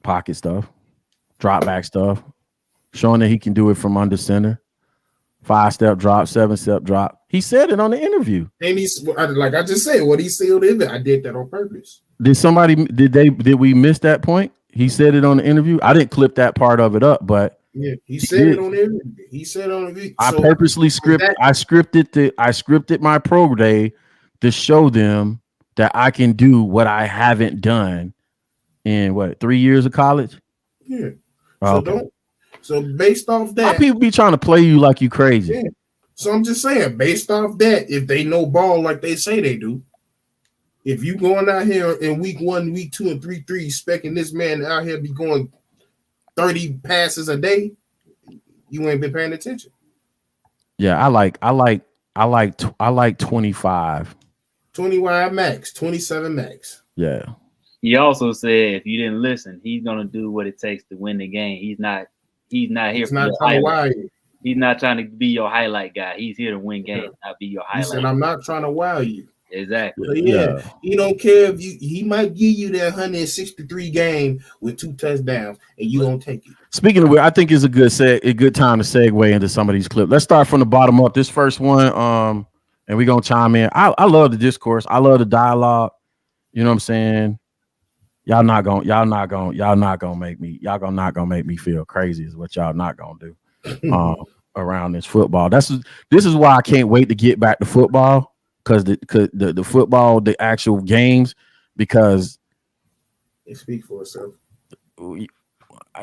Pocket stuff, drop back stuff, showing that he can do it from under center. 5-step drop, 7-step drop. He said it on the interview. And like I just said, what he said, I did that on purpose. Did we miss that point? He said it on the interview. I didn't clip that part of it up, but Yeah, he said it on everything. He said on the. I purposely scripted my pro day to show them that I can do what I haven't done in 3 years of college. Yeah. So don't. So based off that, why people be trying to play you like you crazy? Yeah. So I'm just saying, based off that, if they know ball like they say they do, if you going out here in week 1, week 2, and 3, expecting this man out here be going 30 passes a day, you ain't been paying attention. Yeah, I like 25. 25 max, 27 max. Yeah. He also said if you didn't listen, he's gonna do what it takes to win the game. He's not here for your highlight. He's not trying to be your highlight guy. He's here to win games, not be your highlight. He said, I'm not trying to wow you. Exactly. But yeah, he don't care if he might give you that 163 game with 2 touchdowns and you don't take it. Speaking of which, I think it's a good time to segue into some of these clips. Let's start from the bottom up. This first one, and we're gonna chime in. I love the discourse. I love the dialogue. You know what I'm saying? Y'all not gonna make me feel crazy is what y'all not gonna do around this football. This is why I can't wait to get back to football, because the football, the actual games, because they speak for itself. You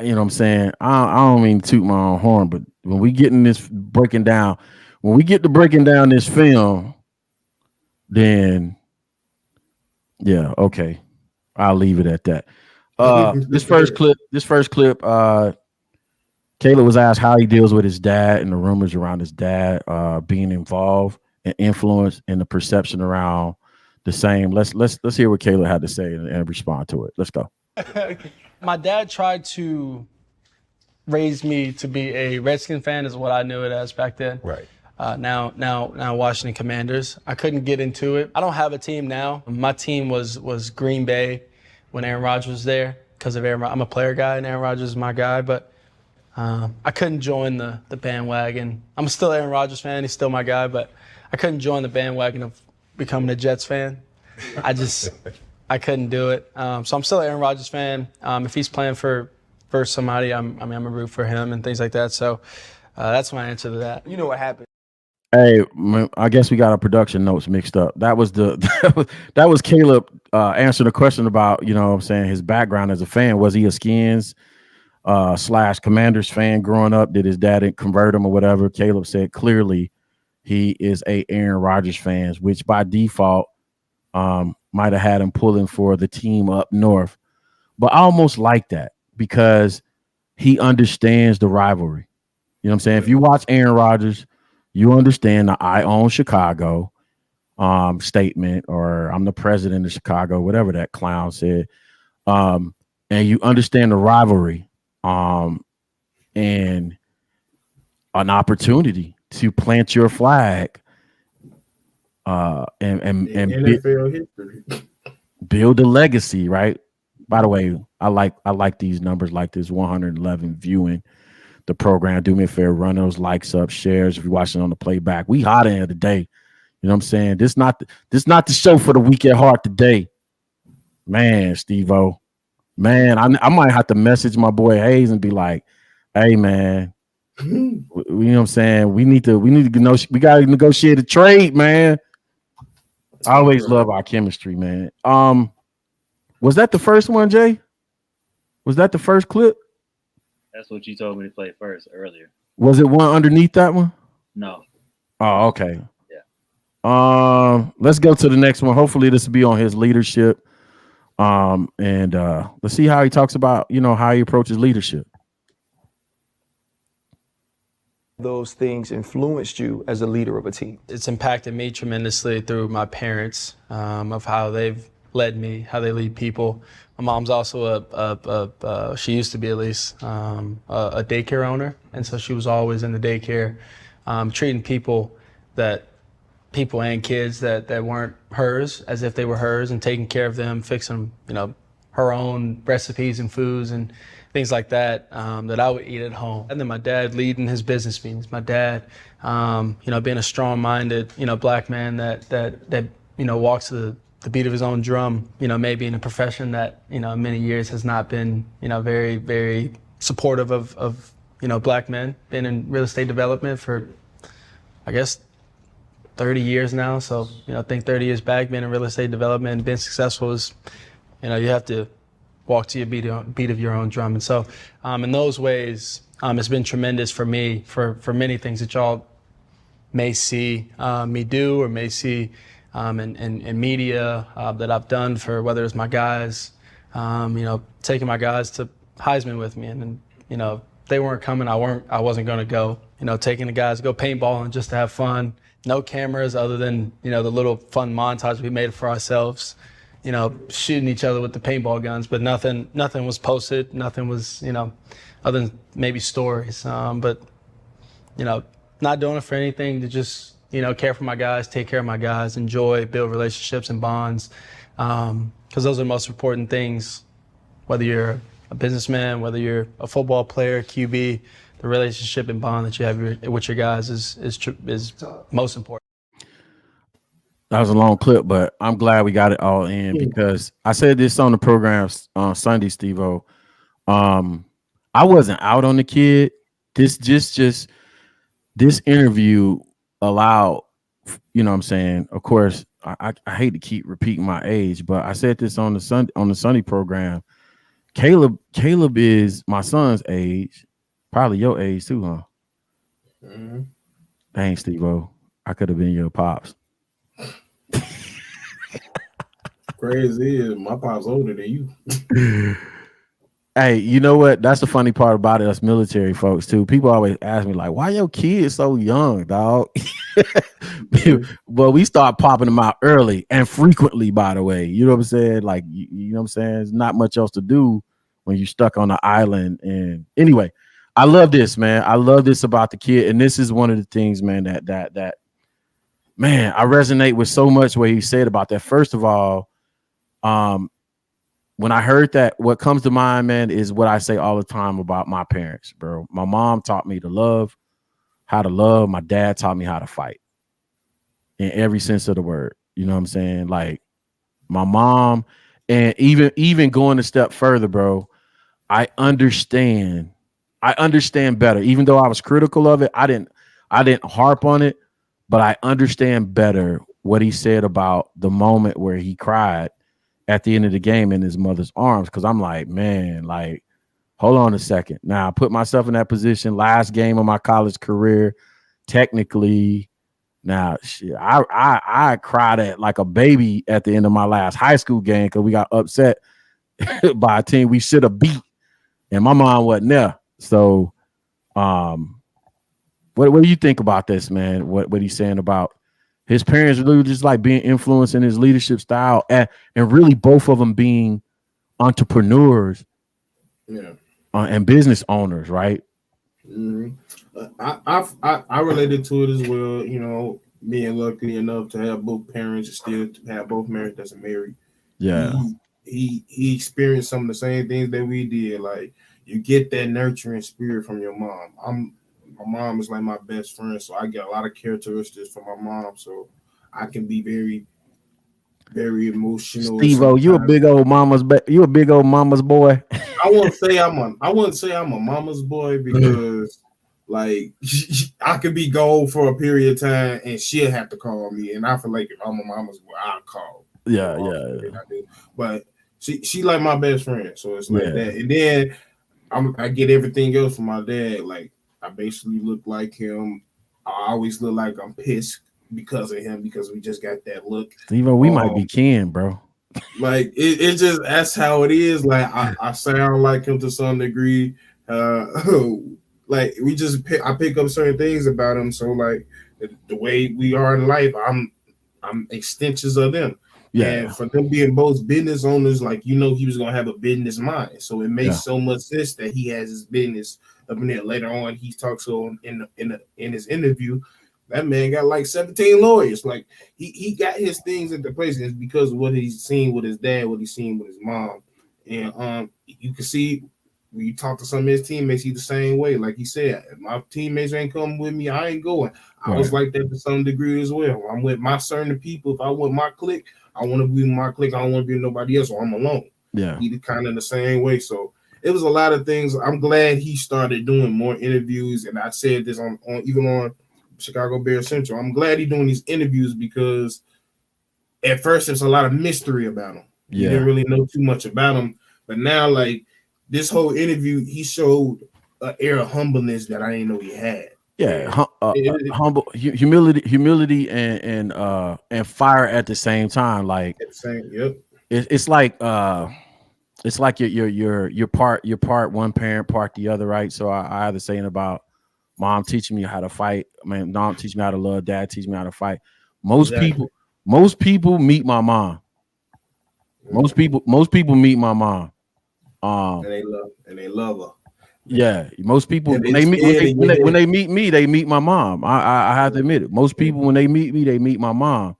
know what I'm saying? I don't mean to toot my own horn, but when we get to breaking down this film, then yeah, okay. I'll leave it at that. This first clip, Kayla was asked how he deals with his dad and the rumors around his dad being involved and influence and the perception around the same. Let's hear what Kayla had to say and respond to it. Let's go. My dad tried to raise me to be a Redskin fan, is what I knew it as back then. Right. Now Washington Commanders. I couldn't get into it. I don't have a team now. My team was Green Bay when Aaron Rodgers was there because of Aaron. I'm a player guy and Aaron Rodgers is my guy, but I couldn't join the bandwagon. I'm still Aaron Rodgers fan. He's still my guy, but I couldn't join the bandwagon of becoming a Jets fan. I couldn't do it. So I'm still an Aaron Rodgers fan. If he's playing for somebody, I'm a root for him and things like that. So that's my answer to that. You know what happened. Hey, I guess we got our production notes mixed up. That was Caleb answering a question about, you know what I'm saying, his background as a fan. Was he a Skins / Commanders fan growing up? Did his dad convert him or whatever? Caleb said clearly he is a Aaron Rodgers fan, which by default might have had him pulling for the team up north. But I almost like that because he understands the rivalry. You know what I'm saying? If you watch Aaron Rodgers, you understand the I own Chicago statement, or I'm the president of Chicago, whatever that clown said. And you understand the rivalry and an opportunity to plant your flag and NFL history. Build a legacy, right? By the way, I like these numbers like this 111 viewing the program. Do me a favor, run those likes up, shares if you're watching on the playback. We hot in here today. You know what I'm saying? This not the show for the weak at heart today. Man, Steve-O. Man, I might have to message my boy Hayes and be like, hey man, you know what I'm saying? We need to we gotta negotiate a trade, man. I always love our chemistry, man. Was that the first one, Jay? Was that the first clip? That's what you told me to play first earlier. Was it one underneath that one? No. Oh, okay. Yeah. Let's go to the next one. Hopefully this will be on his leadership. And let's see how he talks about, you know, how he approaches leadership. Those things influenced you as a leader of a team? It's impacted me tremendously through my parents, of how they've led me, how they lead people. My mom's also she used to be at least, a daycare owner. And so she was always in the daycare, treating people and kids that weren't hers as if they were hers, and taking care of them, fixing, you know, her own recipes and foods and things like that, that I would eat at home. And then my dad leading his business meetings. My dad, you know, being a strong-minded, you know, black man that you know, walks to the beat of his own drum, you know, maybe in a profession that, you know, many years has not been, you know, very, very supportive of black men. Been in real estate development for, I guess, 30 years now. So, I think 30 years back, being in real estate development and being successful is, you have to walk to your beat of your own drum. And so in those ways, it's been tremendous for me for many things that y'all may see me do or may see in media that I've done for whether it's my guys, taking my guys to Heisman with me. And if they weren't coming, I wasn't going to go, taking the guys to go paintballing just to have fun. No cameras other than, the little fun montage we made for ourselves, shooting each other with the paintball guns, but nothing was posted. Nothing was, other than maybe stories. But, not doing it for anything to just, care for my guys, take care of my guys, enjoy, build relationships and bonds. Because those are the most important things, whether you're a businessman, whether you're a football player, QB, the relationship and bond that you have with your guys is most important. That was a long clip, but I'm glad we got it all in because I said this on the program on Sunday, Steve-O. I wasn't out on the kid. This interview allowed, what I'm saying? Of course, I hate to keep repeating my age, but I said this on the Sunday program. Caleb is my son's age. Probably your age too, huh? Mm-hmm. Dang, Steve-O. I could have been your pops. Crazy is my pop's older than you. Hey, you know what? That's the funny part about it, us military folks too. People always ask me, like, why your kid so young, dog? But we start popping them out early and frequently, by the way. You know what I'm saying? Like, you know what I'm saying? There's not much else to do when you're stuck on the island. And anyway, I love this, man. I love this about the kid. And this is one of the things, man, that man, I resonate with so much what he said about that. First of all, when I heard that, what comes to mind, man, is what I say all the time about my parents, bro. My mom taught me how to love. My dad taught me how to fight in every sense of the word. You know what I'm saying? Like my mom, and even going a step further, bro, I understand better. Even though I was critical of it, I didn't harp on it, but I understand better what he said about the moment where he cried at the end of the game in his mother's arms. Cause I'm like, man, like, hold on a second. Now I put myself in that position, last game of my college career, technically. Now shit, I cried at like a baby at the end of my last high school game because we got upset by a team we should have beat. And my mom wasn't there. So what do you think about this, man? What he's saying about his parents really just like being influenced in his leadership style and really both of them being entrepreneurs and business owners, right? Mm-hmm. I related to it as well, being lucky enough to have both parents and still to have both parents that's married. Yeah. He experienced some of the same things that we did. Like you get that nurturing spirit from your mom. My mom is like my best friend, so I get a lot of characteristics from my mom. So I can be very, very emotional. Steve-O, you a big old mama's boy. I wouldn't say I'm a mama's boy because like I could be gone for a period of time and she'll have to call me, and I feel like if I'm a mama's boy, I'll call. Yeah. But she like my best friend, so it's like that. And then I get everything else from my dad. Like I basically look like him. I always look like I'm pissed because of him because we just got that look. Steve-O, we might be kin, bro. Like it just that's how it is. Like I sound like him to some degree. Like I pick up certain things about him. So like the way we are in life, I'm extensions of them. Yeah. And for them being both business owners, like he was gonna have a business mind. So it makes so much sense that he has his business up in there. Later on, he talks on in his interview. That man got like 17 lawyers. Like he got his things into place, and it's because of what he's seen with his dad, what he's seen with his mom. And you can see when you talk to some of his teammates, he's the same way. Like he said, if my teammates ain't coming with me, I ain't going. I was like that to some degree as well. I'm with my certain people. If I want my clique, I want to be with my clique. I don't want to be with nobody else, or I'm alone. Yeah. He's kind of the same way. So it was a lot of things. I'm glad he started doing more interviews, and I said this on even on Chicago Bears Central. I'm glad he's doing these interviews because at first there's a lot of mystery about him. You didn't really know too much about him, but now like this whole interview, he showed an air of humbleness that I didn't know he had. Yeah, humble, humility, and fire at the same time. Like yep. It's like you're part one parent, part the other, right? So I had the saying about mom teaching me how to fight. Mom teaching me how to love. Dad teaching me how to fight. Most people meet my mom. Most people meet my mom. And they love her. Yeah, most people when they meet me, they meet my mom. I have to admit it. Most people when they meet me, they meet my mom.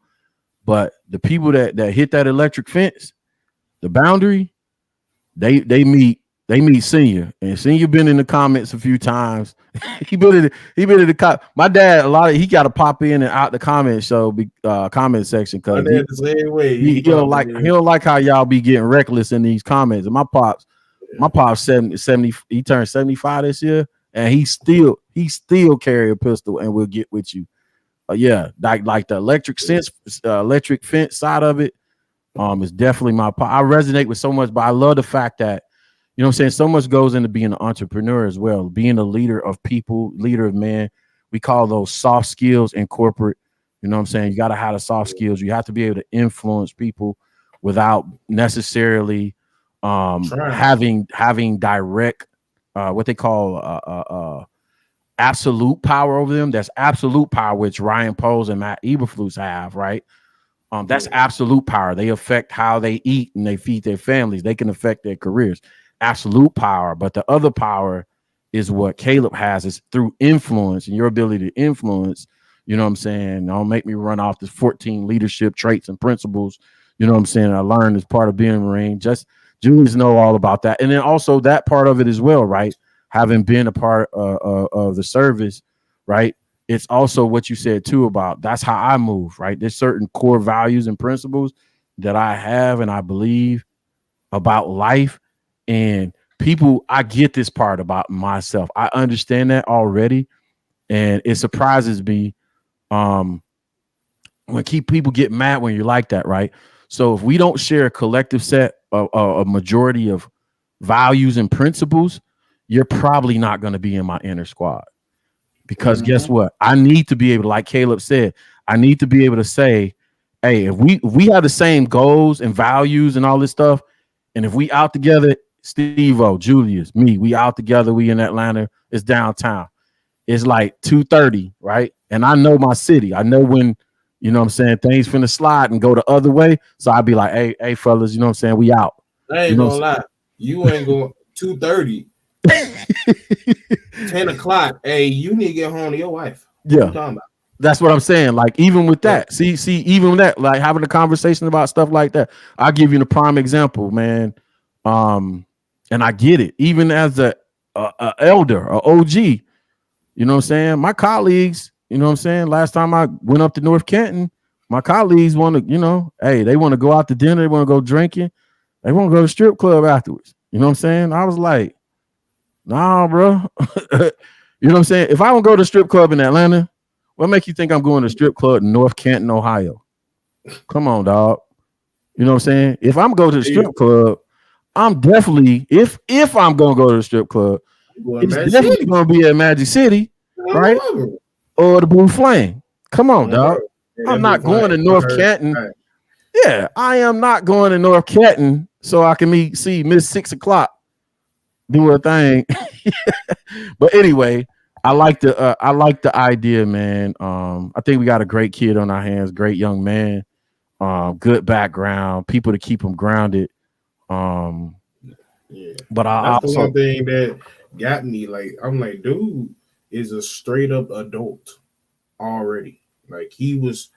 But the people that hit that electric fence, the boundary, they meet Senior. And Senior been in the comments a few times. he been in the my dad he got to pop in and out the comment comment section because he don't like how y'all be getting reckless in these comments. And my pops 70 he turned 75 this year, and he still carry a pistol and will get with you. Like the electric fence side of it is definitely my pop. I resonate with so much, but I love the fact that, you know what I'm saying, so much goes into being an entrepreneur as well, being a leader of people, leader of men. We call those soft skills in corporate. You know what I'm saying? You got to have the soft skills. You have to be able to influence people without necessarily having direct what they call absolute power over them. That's absolute power, which Ryan Poles and Matt Eberflus have, right? That's absolute power. They affect how they eat and they feed their families. They can affect their careers. Absolute power. But the other power is what Caleb has, is through influence and your ability to influence. You know what I'm saying? Don't make me run off the 14 leadership traits and principles. You know what I'm saying? I learned as part of being a Marine. Just Julius know all about that. And then also that part of it as well, right? Having been a part of the service, right? It's also what you said too about that's how I move, right? There's certain core values and principles that I have and I believe about life. And people, I get this part about myself. I understand that already. And it surprises me when people get mad when you're like that, right? So if we don't share a collective set of a majority of values and principles, you're probably not going to be in my inner squad. Because guess what? I need to be able to, like Caleb said, I need to be able to say, hey, if we have the same goals and values and all this stuff, and if we out together, Steve-O, Julius, me, we out together, we in Atlanta, it's downtown. It's like 2:30, right? And I know my city. I know when, you know what I'm saying, things finna slide and go the other way. So I'd be like, hey, fellas, you know what I'm saying? We out. I ain't gonna lie. You ain't going 2:30. 10 o'clock. Hey, you need to get home to your wife. What you talking about? That's what I'm saying. Like, even with that, see, even with that, like having a conversation about stuff like that. I'll give you a prime example, man. And I get it. Even as a elder, a OG, you know what I'm saying? My colleagues, you know what I'm saying? Last time I went up to North Canton, my colleagues want to, you know, hey, they want to go out to dinner, they want to go drinking, they want to go to the strip club afterwards. You know what I'm saying? I was like, nah, bro. You know what I'm saying? If I don't go to the strip club in Atlanta, what make you think I'm going to a strip club in North Canton, Ohio? Come on, dog. You know what I'm saying? If I'm going to the strip club, I'm definitely, if I'm going to go to the strip club, it's definitely going to be at Magic City, right? Or the Blue Flame. Come on, dog. I'm not going to North Canton. Yeah, I am not going to North Canton so I can see Miss 6 o'clock do her thing. But anyway, I like the idea, man. I think we got a great kid on our hands, great young man, good background, people to keep him grounded. But that's the one thing that got me. Like, I'm like, dude is a straight up adult already. Like, he was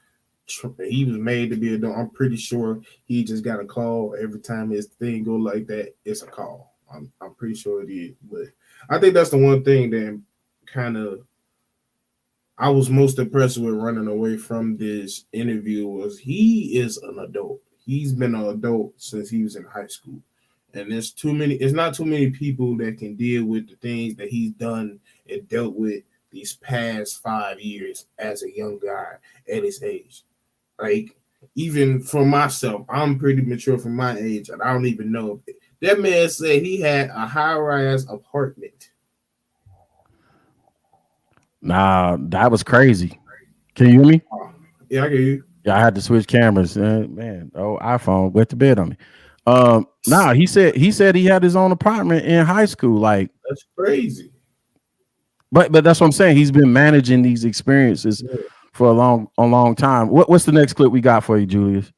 made to be an adult. I'm pretty sure he just got a call every time his thing go like that. It's a call. I'm pretty sure it is. But I think that's the one thing that kind of I was most impressed with running away from this interview was he is an adult. He's been an adult since he was in high school. And there's too many. It's not too many people that can deal with the things that he's done and dealt with these past 5 years as a young guy at his age. Like, even for myself, I'm pretty mature for my age, and I don't even know. That man said he had a high-rise apartment. Nah, that was crazy. Can you hear me? Yeah, I get you. Yeah, I had to switch cameras. Man, iPhone went to bed on me. Nah, he said he had his own apartment in high school. Like, that's crazy. But that's what I'm saying. He's been managing these experiences for a long time. What's the next clip we got for you, Julius?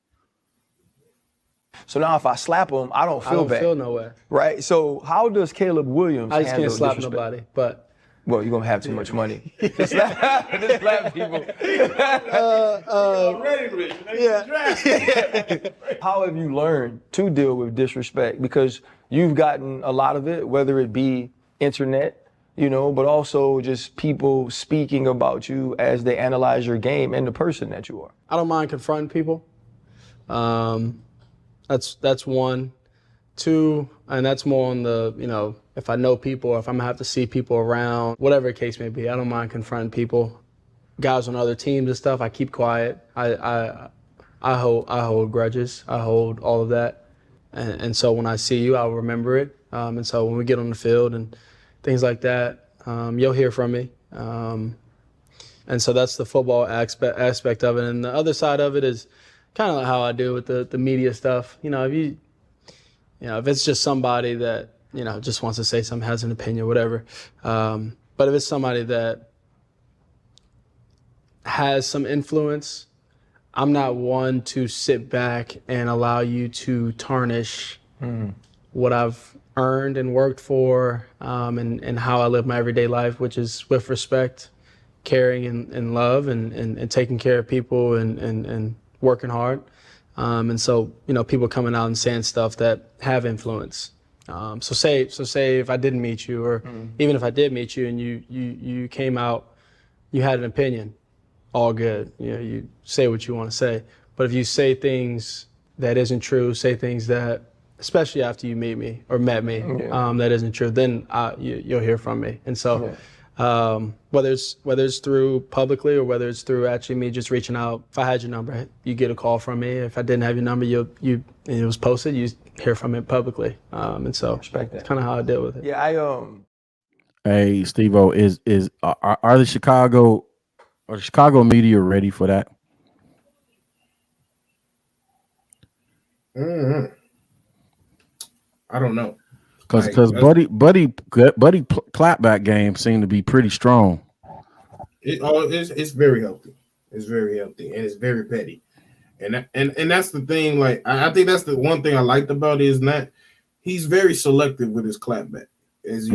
So now if I slap him, I don't feel bad. I don't feel no way. Right? So how does Caleb Williams I just can't slap disrespect? nobody, but well, you're gonna have too much money. Just slap people. How have you learned to deal with disrespect? Because you've gotten a lot of it, whether it be internet, but also just people speaking about you as they analyze your game and the person that you are. I don't mind confronting people. That's one. Two, and that's more on the, if I know people or if I'm gonna have to see people around, whatever the case may be, I don't mind confronting people. Guys on other teams and stuff, I keep quiet. I hold grudges. I hold all of that. And so when I see you, I'll remember it. And so when we get on the field and things like that, you'll hear from me. And so that's the football aspect of it. And the other side of it is kind of like how I do with the media stuff. If it's just somebody that, just wants to say something, has an opinion, whatever. But if it's somebody that has some influence, I'm not one to sit back and allow you to tarnish what I've earned and worked for, and how I live my everyday life, which is with respect, caring and love and taking care of people and working hard. And so, people coming out and saying stuff that have influence. So say if I didn't meet you, or even if I did meet you and you came out, you had an opinion, all good. You say what you want to say. But if you say things that isn't true, say things that, especially after you meet me or met me, that isn't true, then you'll hear from me. And so. Whether it's through publicly or whether it's through actually me just reaching out. If I had your number, you get a call from me. If I didn't have your number, and it was posted, you hear from it publicly. And so respect that. That's kind of how I deal with it. Yeah, Hey, Steve-O, are the Chicago media ready for that? I don't know. Because Buddy clapback game seemed to be pretty strong. It's very healthy. It's very healthy, and it's very petty. And that's the thing. Like, I think that's the one thing I liked about it is that he's very selective with his clapback. As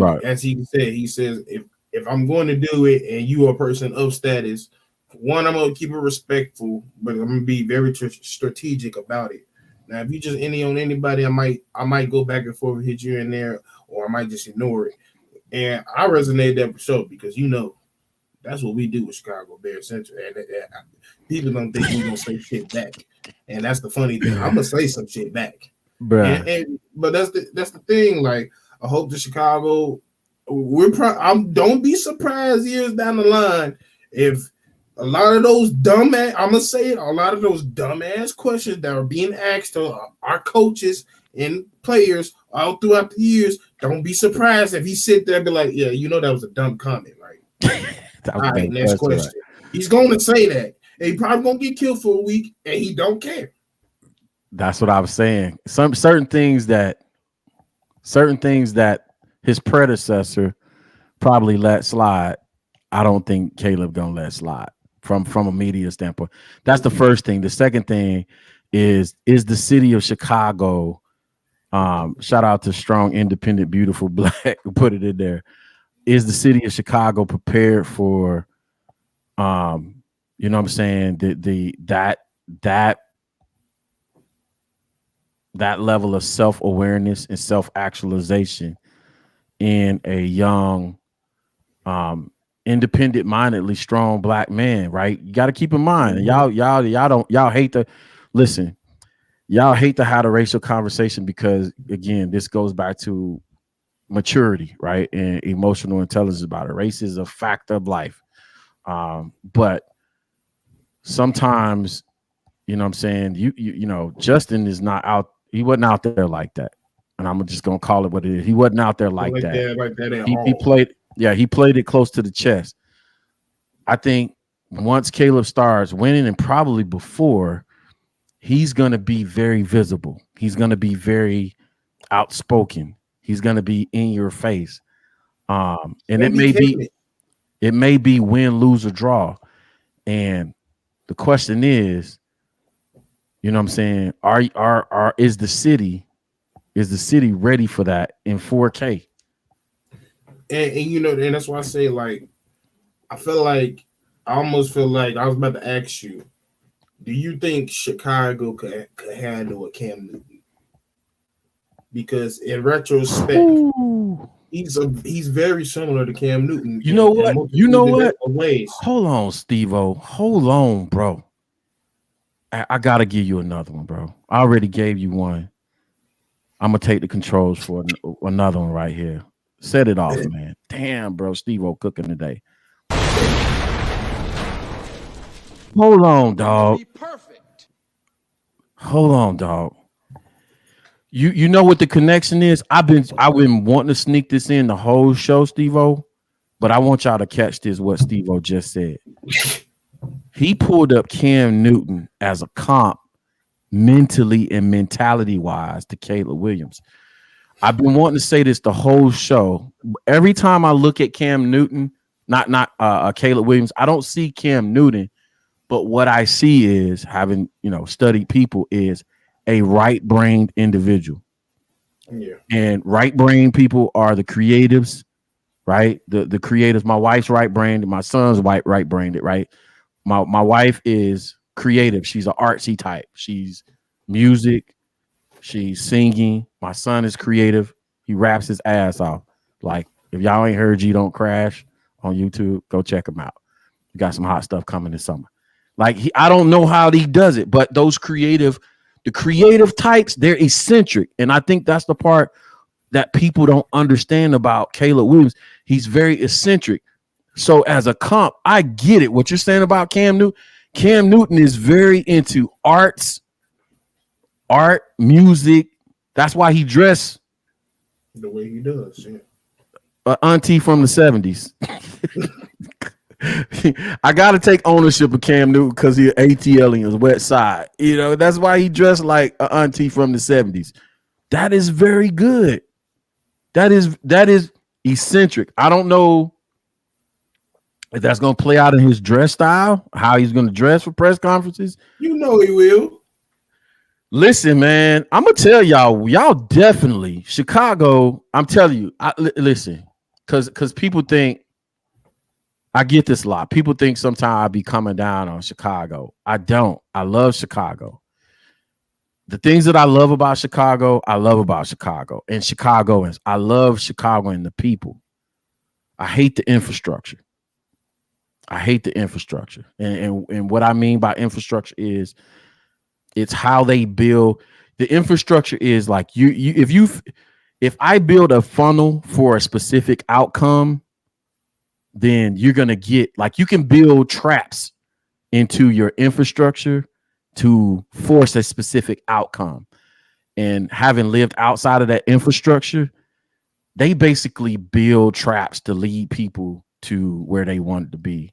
he said, he says if I'm going to do it and you are a person of status, one, I'm gonna keep it respectful, but I'm gonna be very strategic about it. Now, if you just on anybody, I might go back and forth, hit you in there, or I might just ignore it. And I resonate that for sure because that's what we do with Chicago Bears Central. And people don't think we're gonna say shit back, and that's the funny thing. I'm gonna say some shit back, but that's the thing. Like, I hope the Chicago, don't be surprised years down the line if a lot of those a lot of those dumbass questions that are being asked to our coaches and players all throughout the years. Don't be surprised if he sit there and be like, yeah, that was a dumb comment, right? All right, next question. Right. He's going to say that. And he probably going to get killed for a week, and he don't care. That's what I was saying. Certain things that his predecessor probably let slide, I don't think Caleb gonna let slide from a media standpoint. That's the first thing. The second thing is the city of Chicago. Shout out to Strong, Independent, Beautiful Black who put it in there. Is the city of Chicago prepared for, you know what I'm saying, that level of self-awareness and self-actualization in a young, independent-mindedly strong Black man, right? You got to keep in mind, and y'all hate to listen. y'all hate to have a racial conversation because, again, this goes back to maturity, right, and emotional intelligence about it. Race is a fact of life, but sometimes, you know what I'm saying, you know, Justin is not out. He wasn't out there like that, and I'm just gonna call it what it is. He wasn't out there like that. Like that at He all. played, yeah, he played it close to the chest. I think once Caleb starts winning, and probably before, he's gonna be very visible. He's gonna be very outspoken. He's gonna be in your face. And it may be win, lose, or draw. And the question is, you know what I'm saying, is the city ready for that in 4K? And you know, and that's why I say, like, I almost feel like I was about to ask you, do you think Chicago could handle a Cam Newton? Because in retrospect, he's very similar to Cam Newton. You know what? Ways. Hold on, Steve-O. Hold on, bro. I gotta give you another one, bro. I already gave you one. I'm gonna take the controls for another one right here. Set it off, man. Damn, bro. Steve-O cooking today. Hold on, dog. Perfect. Hold on, dog. You know what the connection is? I've been wanting to sneak this in the whole show, Steve-O, but I want y'all to catch this, what Steve-O just said. He pulled up Cam Newton as a comp mentally and mentality-wise to Caleb Williams. I've been wanting to say this the whole show. Every time I look at Cam Newton, not Caleb Williams, I don't see Cam Newton, but what I see is, having, you know, studied people, is a right-brained individual. Yeah. And right-brained people are the creatives, right? The creatives. My wife's right-brained, my son's right-brained, right? My wife is creative. She's an artsy type. She's music. She's singing. My son is creative. He raps his ass off. Like, if y'all ain't heard G Don't Crash on YouTube, go check him out. We got some hot stuff coming this summer. Like, I don't know how he does it, but the creative types, they're eccentric. And I think that's the part that people don't understand about Caleb Williams. He's very eccentric. So as a comp, I get it. What you're saying about Cam Newton. Cam Newton is very into art, music. That's why he dressed the way he does. Yeah. Auntie from the 70s. I got to take ownership of Cam Newton because he's ATL in his wet side. You know, that's why he dressed like an auntie from the 70s. That is very good. That is eccentric. I don't know if that's going to play out in his dress style, how he's going to dress for press conferences. You know he will. Listen, man, I'm going to tell y'all definitely, Chicago, I'm telling you, listen, because people think, I get this a lot. People think sometimes I be coming down on Chicago. I don't. I love Chicago. The things that I love about Chicago, I love about Chicago and Chicagoans. I love Chicago and the people. I hate the infrastructure. And what I mean by infrastructure is, it's how they build. The infrastructure is like if I build a funnel for a specific outcome, then you're going to get, like, you can build traps into your infrastructure to force a specific outcome. And having lived outside of that infrastructure, they basically build traps to lead people to where they want to be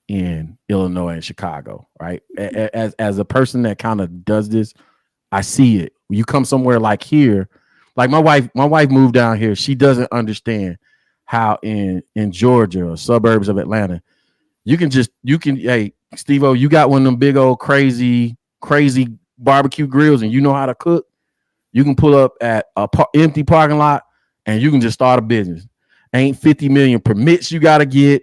in Illinois and Chicago, right? As a person that kind of does this, I see it. When you come somewhere like here, like my wife moved down here. She doesn't understand how in Georgia or suburbs of Atlanta, you can, hey, Steve-O, you got one of them big old crazy barbecue grills and you know how to cook. You can pull up at a empty parking lot and you can just start a business. Ain't 50 million permits you got to get.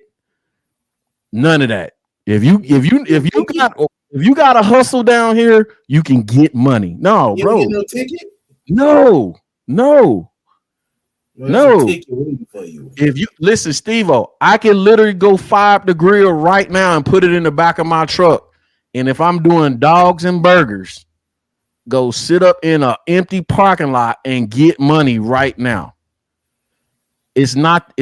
None of that. If you got a hustle down here, you can get money. No, you bro. Get no ticket? No. For you. If you listen, Steve-O, I can literally go fire up the grill right now and put it in the back of my truck. And if I'm doing dogs and burgers, go sit up in an empty parking lot and get money right now. It's not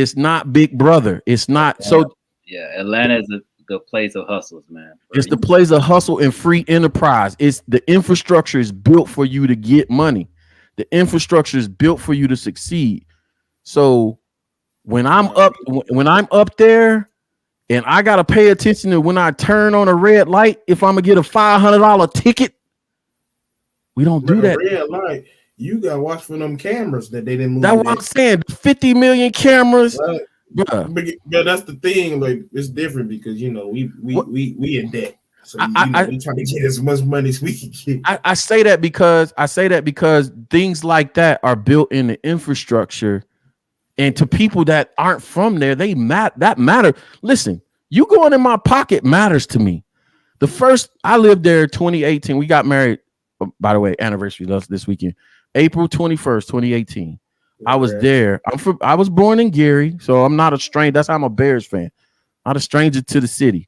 Big Brother. It's not. So yeah, Atlanta is the place of hustles, man. It's the place of hustle and free enterprise. It's the infrastructure is built for you to get money. The infrastructure is built for you to succeed. So when I'm up there and I gotta pay attention to when I turn on a red light, if I'm gonna get a $500 ticket, we don't do that. Red light. You gotta watch for them cameras that they didn't move. That's what I'm saying. 50 million cameras. Right. Yeah, that's the thing. Like, it's different because we in debt. So we trying to get as much money as we can get. I say that because things like that are built in the infrastructure, and to people that aren't from there, that matter. Listen, you going in my pocket matters to me. I lived there 2018. We got married, by the way, anniversary this weekend, April 21st, 2018. I was there. I was born in Gary, so I'm not a stranger. That's how I'm a Bears fan. Not a stranger to the city.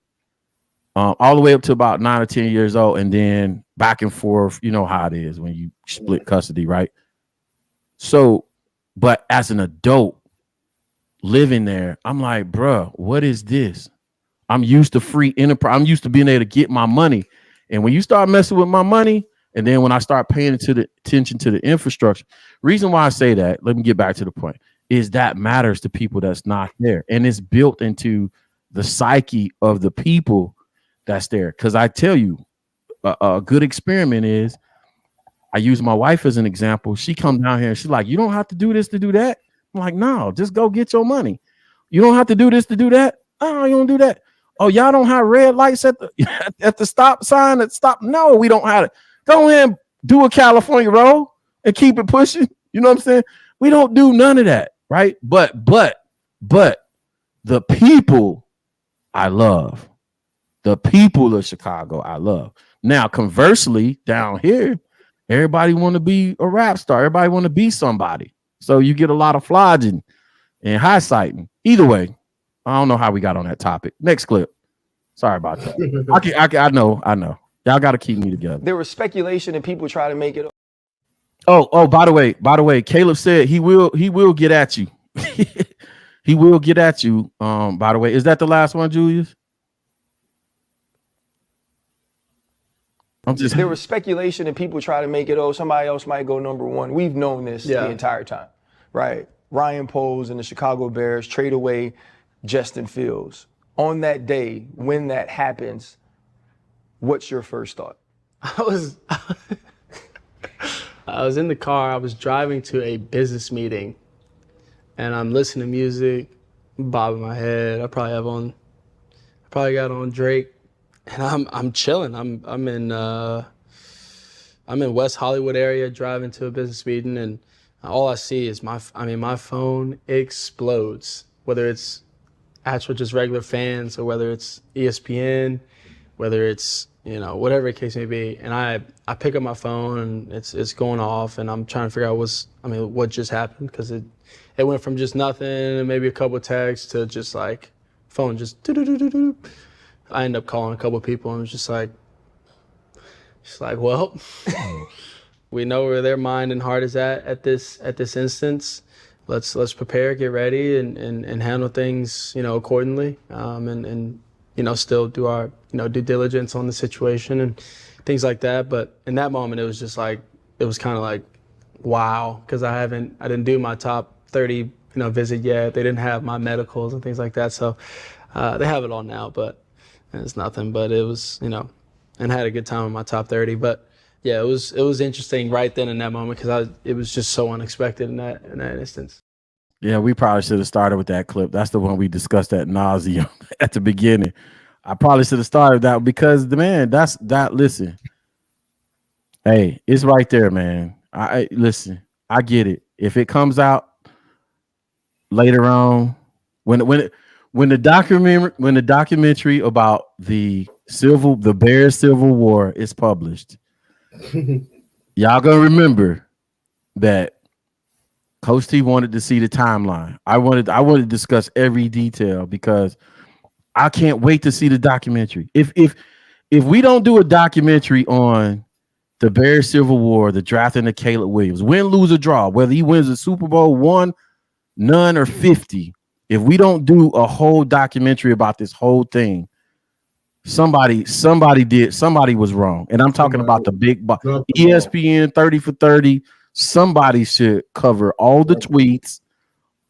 All the way up to about 9 or 10 years old, and then back and forth. You know how it is when you split custody, right? So, but as an adult living there, I'm like, bruh, what is this? I'm used to free enterprise. I'm used to being able to get my money. And when you start messing with my money, and then when I start paying attention to the infrastructure, reason why I say that, let me get back to the point, is that matters to people that's not there. And it's built into the psyche of the people that's there. Because I tell you, a good experiment is, I use my wife as an example. She come down here and she's like, you don't have to do this to do that. I'm like, no, just go get your money. You don't have to do this to do that. Oh, you don't do that. Oh, y'all don't have red lights at the stop sign at stop. No, we don't have it. Go ahead and do a California roll and keep it pushing. You know what I'm saying? We don't do none of that, right? But the people I love, the people of Chicago I love. Now, conversely, down here, everybody want to be a rap star. Everybody want to be somebody. So you get a lot of flogging and high sighting. Either way, I don't know how we got on that topic. Next clip. Sorry about that. I know. Y'all got to keep me together. There was speculation and people try to make it. Oh, by the way, Caleb said he will get at you. He will get at you. By the way, is that the last one, Julius? There was speculation and people try to make it, somebody else might go number one. We've known this the entire time, right? Ryan Poles and the Chicago Bears trade away Justin Fields. On that day, when that happens, what's your first thought? I was in the car. I was driving to a business meeting, and I'm listening to music, bobbing my head. I probably got on Drake, and I'm chilling. I'm in West Hollywood area, driving to a business meeting, and all I see is my phone explodes. Whether it's actual just regular fans or whether it's ESPN, whether it's whatever the case may be, and I pick up my phone and it's going off, and I'm trying to figure out what just happened, because it went from just nothing and maybe a couple of texts to just like phone just do. I end up calling a couple of people and it's just like well, we know where their mind and heart is at this instance. Let's prepare, get ready, and handle things accordingly, and still do our due diligence on the situation and things like that. But in that moment, it was just like, it was kind of like, wow, because I didn't do my top 30 visit yet. They didn't have my medicals and things like that. So they have it all now, but it's nothing. But it was and I had a good time with my top 30. But yeah, it was interesting right then in that moment, because it was just so unexpected in that instance. Yeah, we probably should have started with that clip. That's the one we discussed at nauseum at the beginning. I probably should have started that because listen. Hey, it's right there, man. Listen, I get it. If it comes out later on, when the documentary about the Bears Civil War is published, y'all gonna remember that Coach T wanted to see the timeline. I wanted to discuss every detail because I can't wait to see the documentary. If we don't do a documentary on the Bears Civil War, the drafting of Caleb Williams, win, lose, or draw, whether he wins the Super Bowl 1, none, or 50. If we don't do a whole documentary about this whole thing, somebody was wrong. And I'm talking about the big ESPN 30 for 30. Somebody should cover all the tweets,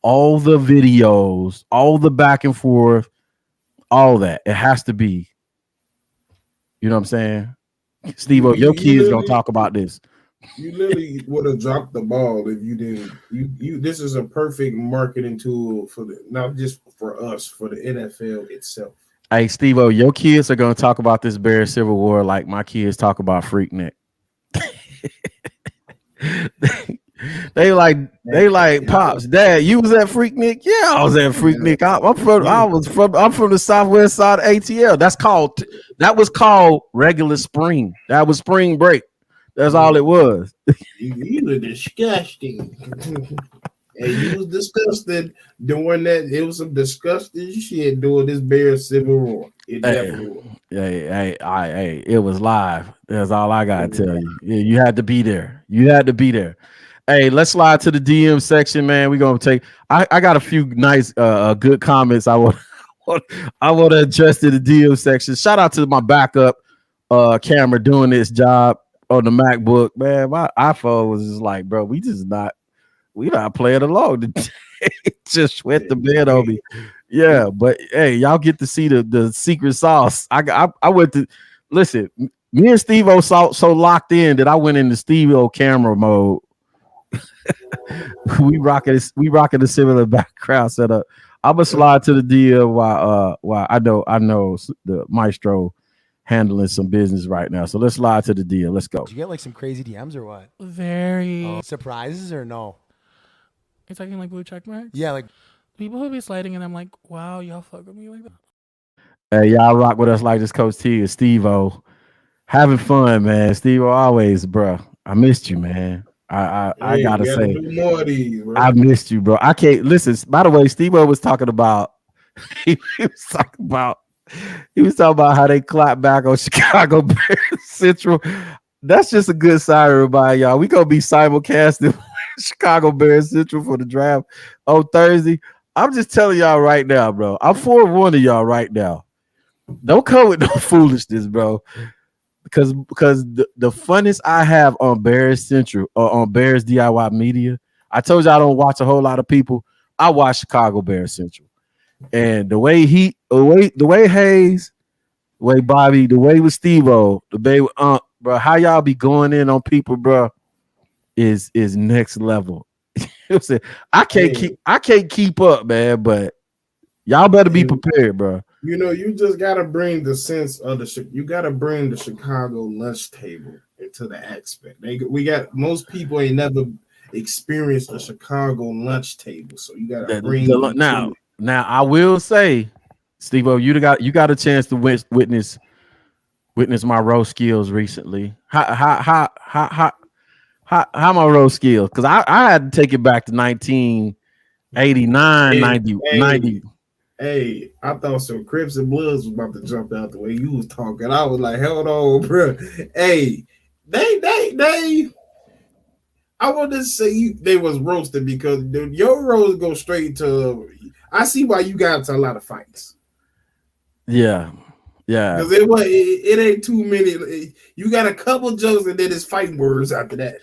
all the videos, all the back and forth, all that. It has to be. You know what I'm saying? Steve-O, your kid's gonna talk about this. You literally would have dropped the ball if you didn't. You this is a perfect marketing tool for not just for us, for the NFL itself. Hey, Steve-O, your kids are gonna talk about this Bears Civil War like my kids talk about Freaknik. They like Pops, Dad, you was at Freaknik? Yeah, I was at Freaknik. I'm from the southwest side of ATL. That was called regular spring. That was spring break. That's all it was. You were disgusting. And you was disgusted doing that. It was some disgusting shit doing this Bears Civil War. It definitely was. Hey, it was live. That's all I gotta tell you. Yeah, you had to be there. Hey, let's slide to the DM section, man. We're gonna take. I got a few nice, good comments. I want to address to the DM section. Shout out to my backup camera doing this job on the MacBook. Man, my iPhone was just like, bro, we not playing along today. Just wet the bed on me. Yeah, but hey, y'all get to see the secret sauce. I went to listen. Me and Steve-O so locked in that I went into Steve-O camera mode. we rocking a similar background setup. I'm gonna slide to the DM while I know the maestro handling some business right now. So let's slide to the DM. Let's go. Did you get like some crazy DMs or what? Very surprises or no? You're talking like blue check marks? Yeah, like people who be sliding and I'm like, wow, y'all fuck with me like that. Hey, y'all rock with us like this. Coach T and Steve-O. Having fun, man. Steve-O always, bro. I missed you, man. I gotta say, more of these, I missed you, bro. I can't listen. By the way, Steve-O was talking about he was talking about how they clap back on Chicago Bears Central. That's just a good sign, everybody, y'all. We gonna be simulcasting Chicago Bears Central for the draft on Thursday. I'm just telling y'all right now, bro. I'm forewarning y'all right now. Don't come with no foolishness, bro. Because the funnest I have on Bears Central or on Bears DIY Media, I told you I don't watch a whole lot of people. I watch Chicago Bears Central, and the way Hayes, the way Bobby, the way with Steve-O, the way with bro, how y'all be going in on people, bro, is next level. I can't keep up, man. But y'all better be prepared, bro. You know, you just gotta bring the sense of you gotta bring the Chicago lunch table into the aspect. Most people ain't never experienced a Chicago lunch table, so you gotta bring now. I will say, Steve-O, you got a chance to witness my roast skills recently. How my roast skills? Because I had to take it back to 1989, 90. Hey, I thought some Crips and Bloods was about to jump out the way you was talking. I was like, hold on, bro. Hey, they I want to say they was roasted because your roast go straight to. I see why you got into a lot of fights. Yeah. Because it ain't too many. You got a couple jokes and then it's fighting words after that.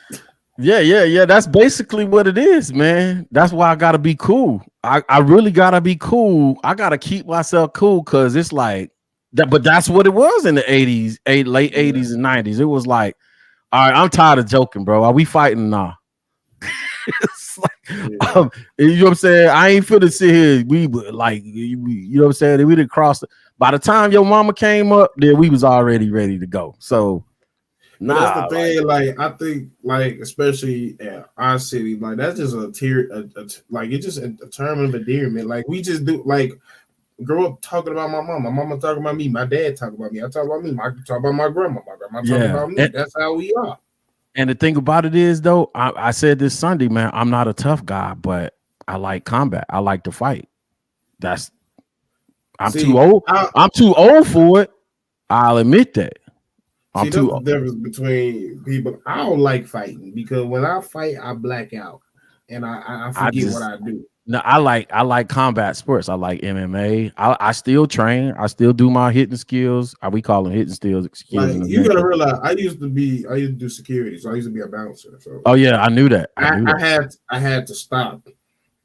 Yeah. That's basically what it is, man. That's why I gotta be cool. I really gotta be cool. I gotta keep myself cool because it's like that. But that's what it was in the 80s, late 80s and 90s. It was like, all right, I'm tired of joking, bro. Are we fighting now? It's like, you know what I'm saying? I ain't finna sit here. We like, you know what I'm saying? We didn't cross. By the time your mama came up, then we was already ready to go. So. That's the thing. Like I think, like especially at our city, like that's just a tier. Like it's just a term of endearment. Like we just do. Like grow up talking about my mom. My mama talking about me. My dad talking about me. I talk about me. I talk about my grandma. My grandma talking about me. That's how we are. And the thing about it is, though, I said this Sunday, man. I'm not a tough guy, but I like combat. I like to fight. I'm too old. I'm too old for it. I'll admit that. See, that's the difference between people. I don't like fighting because when I fight, I black out and I forget what I do. No, I like combat sports. I like MMA. I still train. I still do my hitting skills. We call them hitting skills. Like, you gotta realize, I used to do security, so I used to be a bouncer. So oh yeah, I knew that. I had to stop.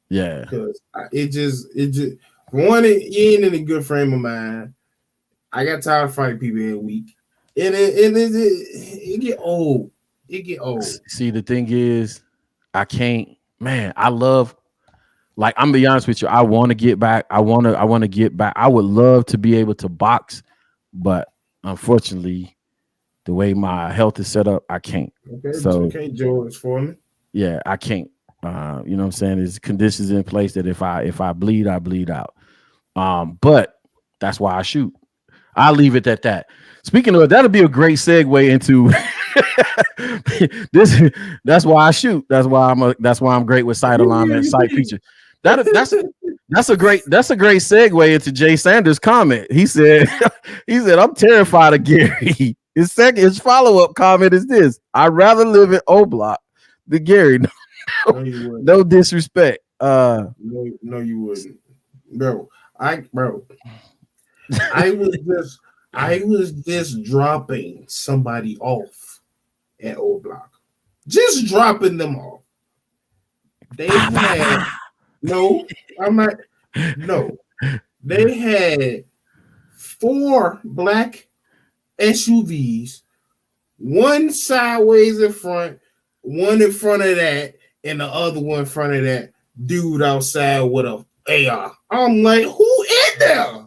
Yeah, because it just for one, you ain't in a good frame of mind. I got tired of fighting people every week, and it get old. It get old. See, the thing is, I can't. Man, I love. Like, I'm gonna be honest with you. I want to get back. I want to get back. I would love to be able to box, but unfortunately, the way my health is set up, I can't. Okay, so can't George for me. Yeah, I can't. You know what I'm saying? There's conditions in place that if I bleed, I bleed out. But that's why I shoot. I'll leave it at that. Speaking of, that'll be a great segue into this. That's why I shoot. That's why I'm great with sight alignment and sight feature. That's a great segue into Jay Sanders' comment. He said I'm terrified of Gary. His follow-up comment is this: I'd rather live in O Block than Gary. No disrespect. No, you wouldn't, bro. I was just dropping somebody off at O Block, just dropping them off. They had no. I'm not. No, they had 4 black SUVs, one sideways in front, one in front of that, and the other one in front of that dude outside with a AR. I'm like, who in there?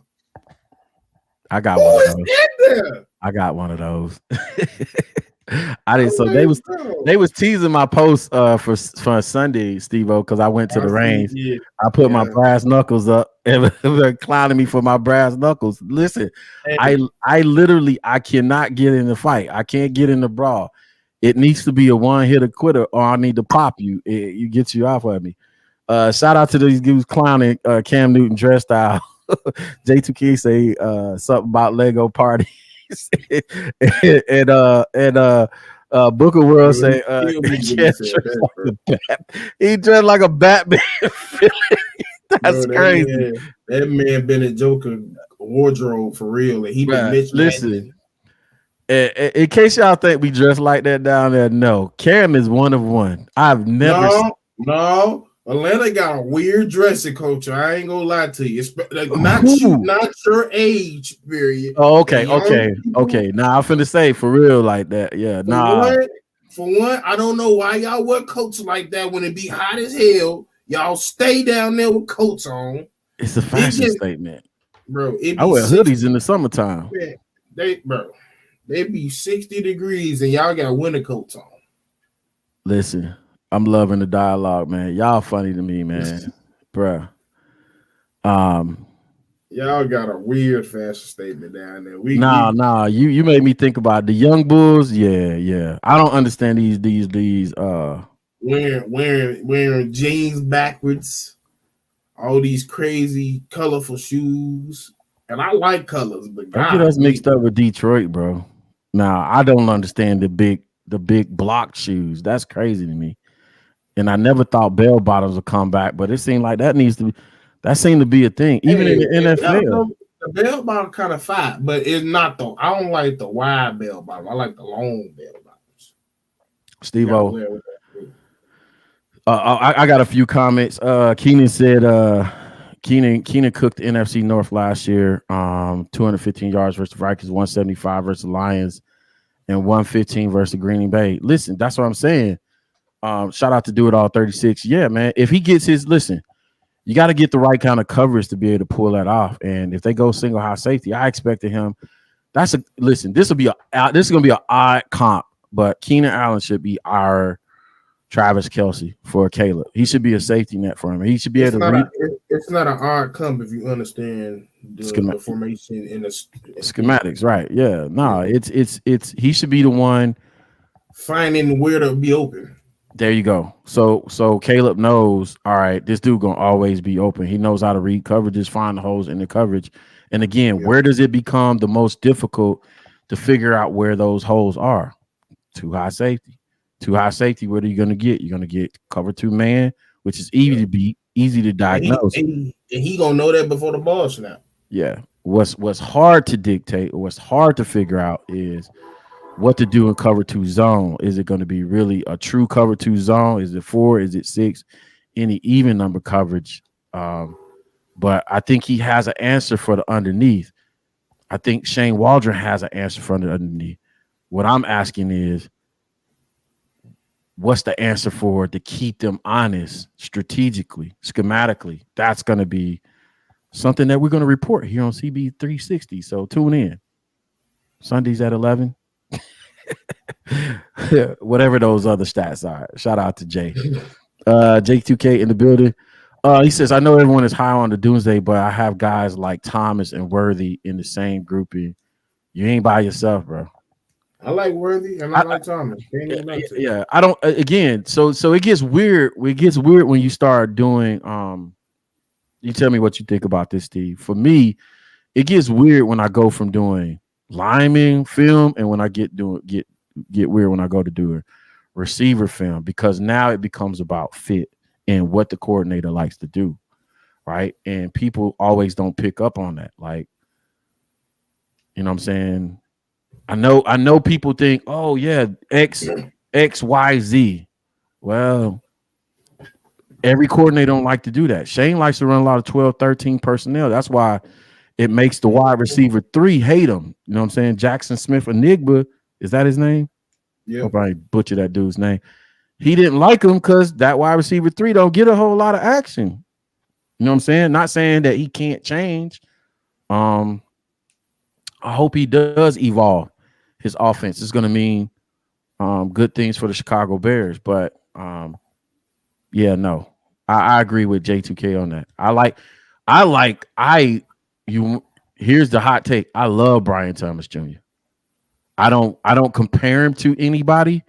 I got one of those. I got one of those. I didn't. So they was teasing my post for Sunday, Steve-O, because I went to the range. I put my brass knuckles up, and they're clowning me for my brass knuckles. Listen, I literally cannot get in the fight. I can't get in the brawl. It needs to be a one-hitter quitter, or I need to pop you. You get you off of me. Shout out to these dudes clowning Cam Newton dress style. J2K say something about Lego parties. and Booker World say he dressed like a Batman. That's crazy. That man been a Joker wardrobe for real, and he been listen. In case y'all think we dress like that down there, no. Cam is one of one. I've never. No. Atlanta got a weird dressing culture. I ain't gonna lie to you. It's not your age, period. Oh, okay. Now I'm finna say for real like that. Yeah, For one, I don't know why y'all wear coats like that when it be hot as hell. Y'all stay down there with coats on. It's a fashion statement, bro. I wear hoodies in the summertime. They be 60 degrees and y'all got winter coats on. Listen. I'm loving the dialogue, man. Y'all funny to me, man. Bruh. Y'all got a weird fashion statement down there. Nah. You made me think about the young bulls. Yeah. I don't understand these wearing jeans backwards, all these crazy colorful shoes. And I like colors, but don't get us mixed up with Detroit, bro. Nah, I don't understand the big block shoes. That's crazy to me. And I never thought bell bottoms would come back, but it seemed like that seemed to be a thing, even in the NFL. The bell bottom kind of fat, but it's not though. I don't like the wide bell bottom. I like the long bell bottoms. Steve-O. I got a few comments. Keenan said Keenan cooked the NFC North last year. 215 yards versus the Vikings, 175 versus the Lions, and 115 versus Green Bay. Listen, that's what I'm saying. Shout out to Do It All 36. Yeah, man. If he gets you got to get the right kind of coverage to be able to pull that off. And if they go single high safety, I expected him. This is gonna be an odd comp, but Keenan Allen should be our Travis Kelce for Caleb. He should be a safety net for him. He should be able to read. It's not an odd comp if you understand the formation in the schematics, right? Yeah. No, it's he should be the one finding where to be open. There you go. So Caleb knows, all right, this dude gonna always be open. He knows how to read coverages, find the holes in the coverage. And again, where does it become the most difficult to figure out where those holes are. Too high safety. Too high safety, what are you going to get? You're going to get cover 2 man, which is easy to beat, easy to diagnose. And he going to know that before the ball snap. Yeah. What's hard to dictate or what's hard to figure out is what to do in cover 2 zone. Is it going to be really a true cover 2 zone? Is it 4? Is it 6? Any even number coverage? But I think he has an answer for the underneath. I think Shane Waldron has an answer for the underneath. What I'm asking is, what's the answer for to keep them honest strategically, schematically? That's going to be something that we're going to report here on CB 360. So tune in. Sundays at 11. Whatever those other stats are. Shout out to Jay. Jake2K in the building. He says, I know everyone is high on the Doomsday, but I have guys like Thomas and Worthy in the same grouping. You ain't by yourself, bro. I like Worthy and I like Thomas. Yeah, I don't. Again, so it gets weird. It gets weird when you start doing. You tell me what you think about this, Steve. For me, it gets weird when I go from doing liming film and when I get weird when I go to do a receiver film, because now it becomes about fit and what the coordinator likes to do, right? And people always don't pick up on that. Like, you know what I'm saying? I know people think, oh yeah, X, Y, Z. Well, every coordinator don't like to do that. Shane likes to run a lot of 12, 13 personnel. That's why it makes the wide receiver 3 hate him. You know what I'm saying? Jackson Smith Enigma, is that his name? Yeah. Hope I butcher that dude's name. He didn't like him because that wide receiver 3 don't get a whole lot of action. You know what I'm saying? Not saying that he can't change. I hope he does evolve his offense. It's going to mean good things for the Chicago Bears. But yeah, no, I agree with J2K on that. Here's the hot take. I love Brian Thomas Jr. I don't compare him to anybody.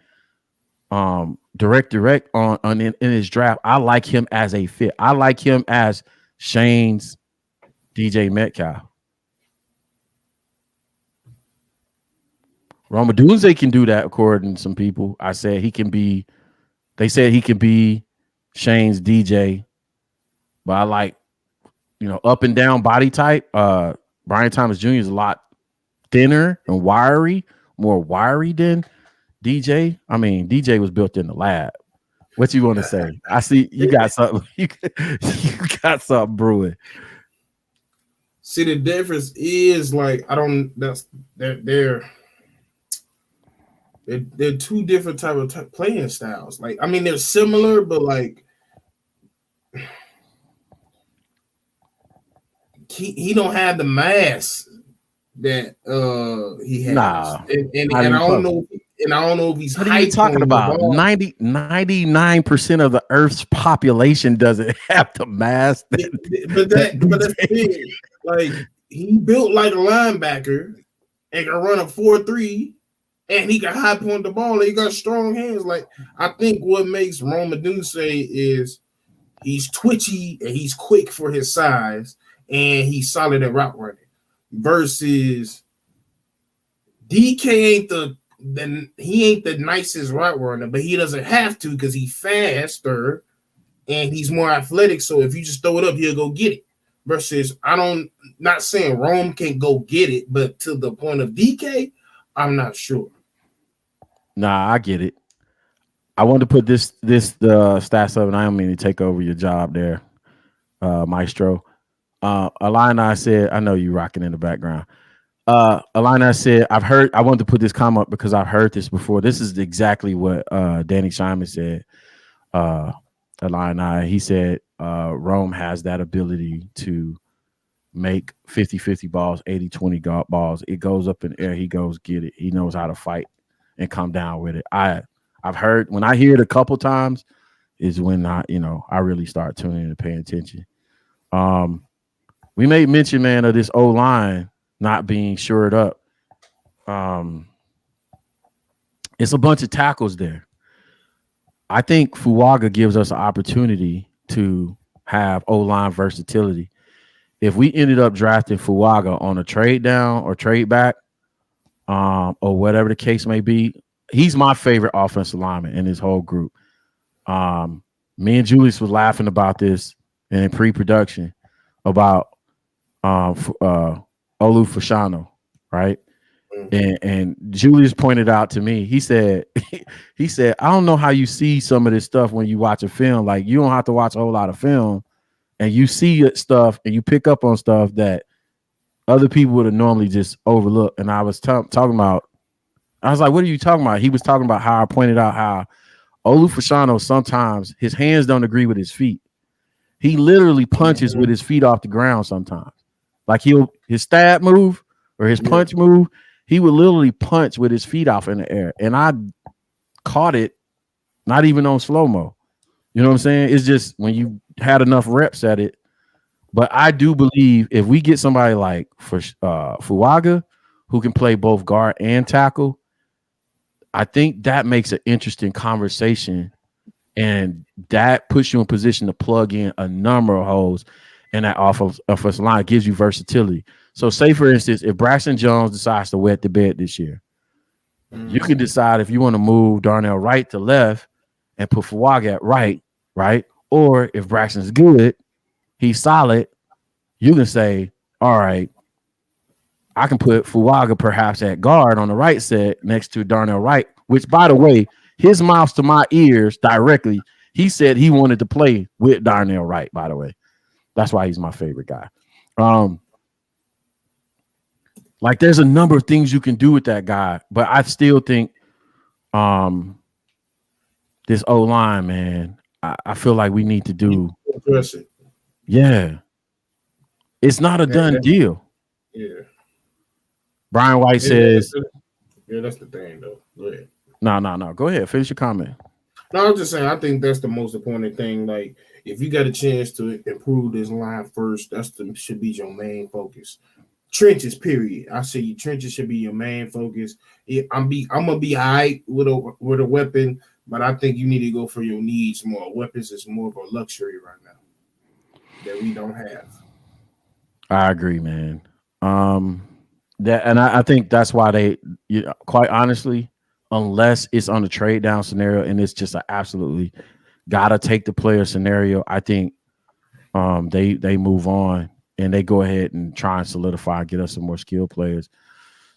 Direct on in his draft. I like him as a fit. I like him as Shane's DJ Metcalf. Roma Dunze can do that, according to some people. They said he can be Shane's DJ. But I like, up and down body type. Brian Thomas Jr. is a lot thinner and more wiry than DJ. I mean, DJ was built in the lab. What you want to say? I see you got something. You got something brewing. See, the difference is they're two different type of playing styles. Like, I mean, they're similar, but like he don't have the mass that he has. Nah, and I don't know. And I don't know if he's. What are you talking about? 99% of the Earth's population doesn't have the mass. But that's the thing. Like, he built like a linebacker and can run a 4.3, and he can high point the ball. And he got strong hands. Like, I think what makes Roma Dunze is he's twitchy and he's quick for his size, and he's solid at route running. Versus DK he ain't the nicest route runner, but he doesn't have to because he's faster and he's more athletic. So if you just throw it up, he'll go get it. Versus, not saying Rome can't go get it, but to the point of DK, I'm not sure. Nah, I get it. I wanted to put this stats up, and I don't mean to take over your job there, Maestro. Alina said, I know you rocking in the background. Alina said, I wanted to put this comment because I've heard this before. This is exactly what Danny Scheinman said. Alina, he said, Rome has that ability to make 50-50 balls, 80-20 balls. It goes up in the air, he goes get it. He knows how to fight and come down with it. I've heard, when I hear it a couple times, is when I really start tuning in and paying attention. We made mention, man, of this O-line not being shored up. It's a bunch of tackles there. I think Fuaga gives us an opportunity to have O-line versatility. If we ended up drafting Fuaga on a trade down or trade back, or whatever the case may be. He's my favorite offensive lineman in this whole group. Me and Julius was laughing about this in pre-production about Olu Fashanu, right? And Julius pointed out to me, he said, I don't know how you see some of this stuff when you watch a film. Like, you don't have to watch a whole lot of film, and you see stuff and you pick up on stuff that other people would have normally just overlooked. And I was talking about, I was like, what are you talking about? He was talking about how I pointed out how Olu Fashanu, sometimes his hands don't agree with his feet. He literally punches with his feet off the ground sometimes. Like his stab move or his punch move, he would literally punch with his feet off in the air. And I caught it, not even on slow-mo. You know what I'm saying? It's just when you had enough reps at it. But I do believe if we get somebody like Fuaga, who can play both guard and tackle, I think that makes an interesting conversation, and that puts you in position to plug in a number of holes in that offensive line. It gives you versatility. So say, for instance, if Braxton Jones decides to wet the bed this year, you can decide if you want to move Darnell Wright to left and put Fuaga at right? Or if Braxton's good, he's solid, you can say, all right, I can put Fuaga perhaps at guard on the right side next to Darnell Wright, which, by the way, his mouth to my ears directly, he said he wanted to play with Darnell Wright, by the way. That's why he's my favorite guy. Like, there's a number of things you can do with that guy, but I still think this O-line, man, I feel like we need to do. Yeah. It's not a done deal. Yeah. Brian White says. Yeah, that's the thing, though. Go ahead. No. Go ahead. Finish your comment. No, I'm just saying, I think that's the most important thing. Like, if you got a chance to improve this line first, should be your main focus. Trenches, period. I say trenches should be your main focus. I'm gonna be all right with a weapon, but I think you need to go for your needs more. Weapons is more of a luxury right now that we don't have. I agree, man. I think that's why quite honestly, unless it's on a trade down scenario and it's just an absolutely gotta take the player scenario, I think they move on and they go ahead and try and solidify and get us some more skilled players.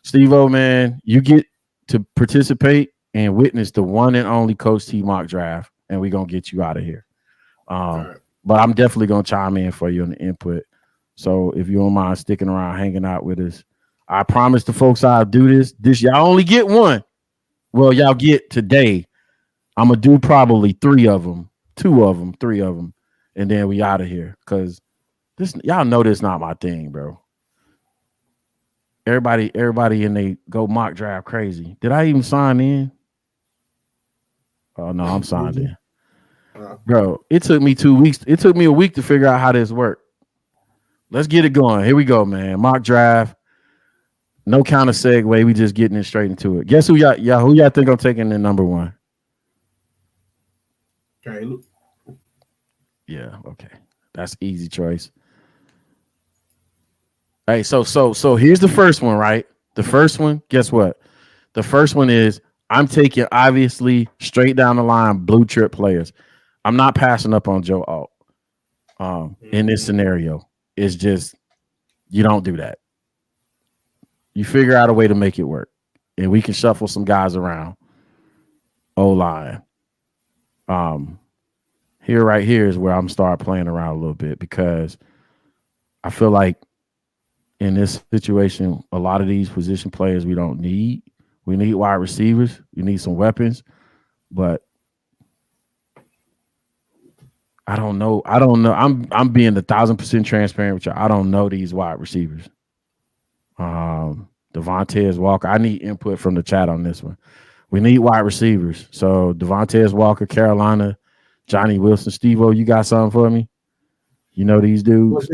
Steve-O, man, you get to participate and witness the one and only Coach T mock draft, and we're gonna get you out of here. But I'm definitely gonna chime in for you on the input. So if you don't mind sticking around, hanging out with us, I promise the folks I'll do this. Y'all only get one. Well, y'all get today. I'm gonna do probably 3 of them, 2 of them, 3 of them, and then we out of here. Cause y'all know this not my thing, bro. Everybody in they go mock draft crazy. Did I even sign in? Oh no, I'm signed in. Bro, it took me 2 weeks. It took me a week to figure out how this worked. Let's get it going. Here we go, man. Mock draft. No kind of segue. We just getting it straight into it. Guess who y'all think I'm taking in number 1? Caleb. Yeah, okay. That's easy choice. Hey, so here's the first one, right? The first one, guess what? The first one is I'm taking obviously straight down the line blue chip players. I'm not passing up on Joe Alt. In this scenario. It's just you don't do that. You figure out a way to make it work, and we can shuffle some guys around. O-line. Right here is where I'm start playing around a little bit because I feel like in this situation, a lot of these position players we don't need. We need wide receivers. We need some weapons, but I don't know. I'm being 1,000% transparent with you. I don't know these wide receivers. Devontae Walker. I need input from the chat on this one. We need wide receivers. So Devontae Walker, Carolina, Johnny Wilson, Steve-O, you got something for me? You know these dudes?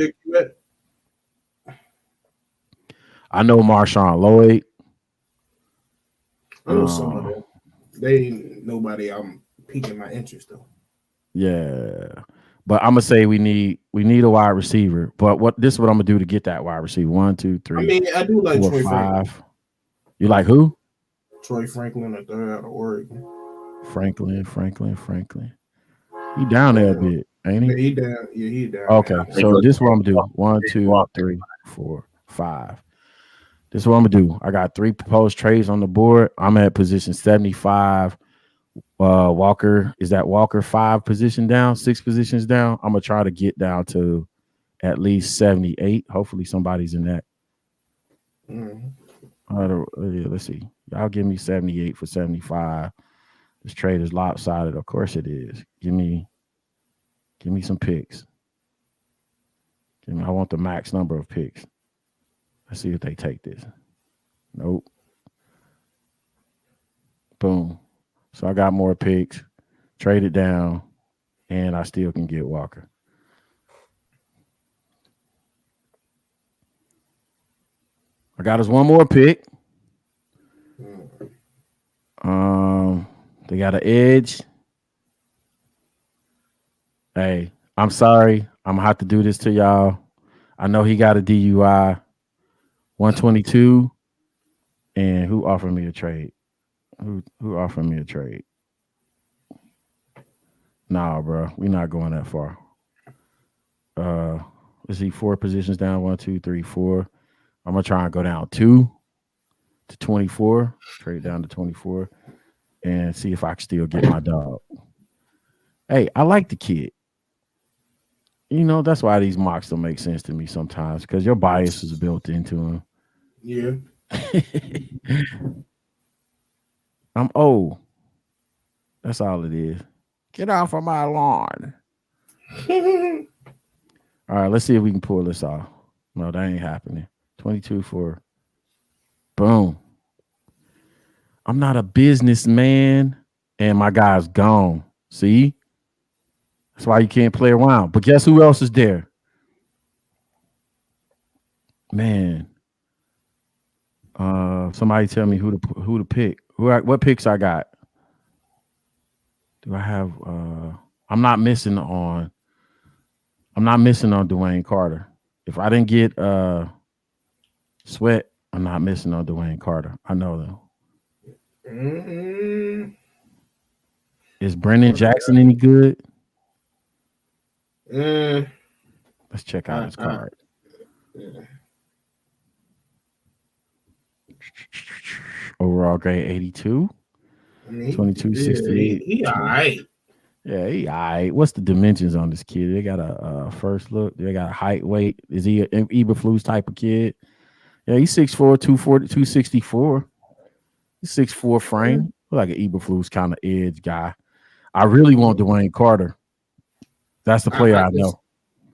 I know Marshawn Lloyd. I know some of them. They ain't nobody I'm piquing my interest though. Yeah. But I'm gonna say we need a wide receiver. But this is what I'm gonna do to get that wide receiver. 1, 2, 3. I mean, I do like 4, Troy 5. You like who? Troy Franklin, the third out of Oregon. Franklin. He down there a bit, ain't he? He down. Yeah, he down. Okay, there. so this is what I'm gonna do. 1, 2, 3, 4, 5. This is what I'm gonna do. I got 3 proposed trades on the board. I'm at position 75. Walker, is that Walker 5 position down, 6 positions down? I'm gonna try to get down to at least 78. Hopefully somebody's in that. Let's see. Y'all give me 78 for 75. This trade is lopsided. Of course it is. Give me some picks. I want the max number of picks. Let's see if they take this. Nope. Boom. So I got more picks, trade it down, and I still can get Walker. I got us one more pick. They got an edge. Hey, I'm sorry. I'm gonna have to do this to y'all. I know he got a DUI. 122. And who offered me a trade? Who offered me a trade? Nah, bro. We're not going that far. Let's see, 4 positions down. 1, 2, 3, 4. I'm gonna try and go down 2 to 24. Trade down to 24 and see if I can still get my dog. Hey, I like the kid. You know, that's why these mocks don't make sense to me sometimes, because your bias is built into them. Yeah. I'm old. That's all it is. Get off of my lawn. All right, let's see if we can pull this off. No, that ain't happening. 22 for boom. I'm not a businessman, and my guy's gone. See? That's why you can't play around. But guess who else is there? Man. Somebody tell me who to pick. What picks I got? Do I have I'm not missing on Dwayne Carter. If I didn't get Sweat, I'm not missing on Dwayne Carter. I know them. Is Brendan Jackson any good? Let's check out his card. Overall grade 82. 2268. He all right. Yeah, he all right. What's the dimensions on this kid? They got a first look. They got a height, weight. Is he an Eberflus type of kid? Yeah, he's 6'4", 240, 264. He's 6'4" frame. Like an Eberflus kind of edge guy. I really want Dwayne Carter. That's the player I know.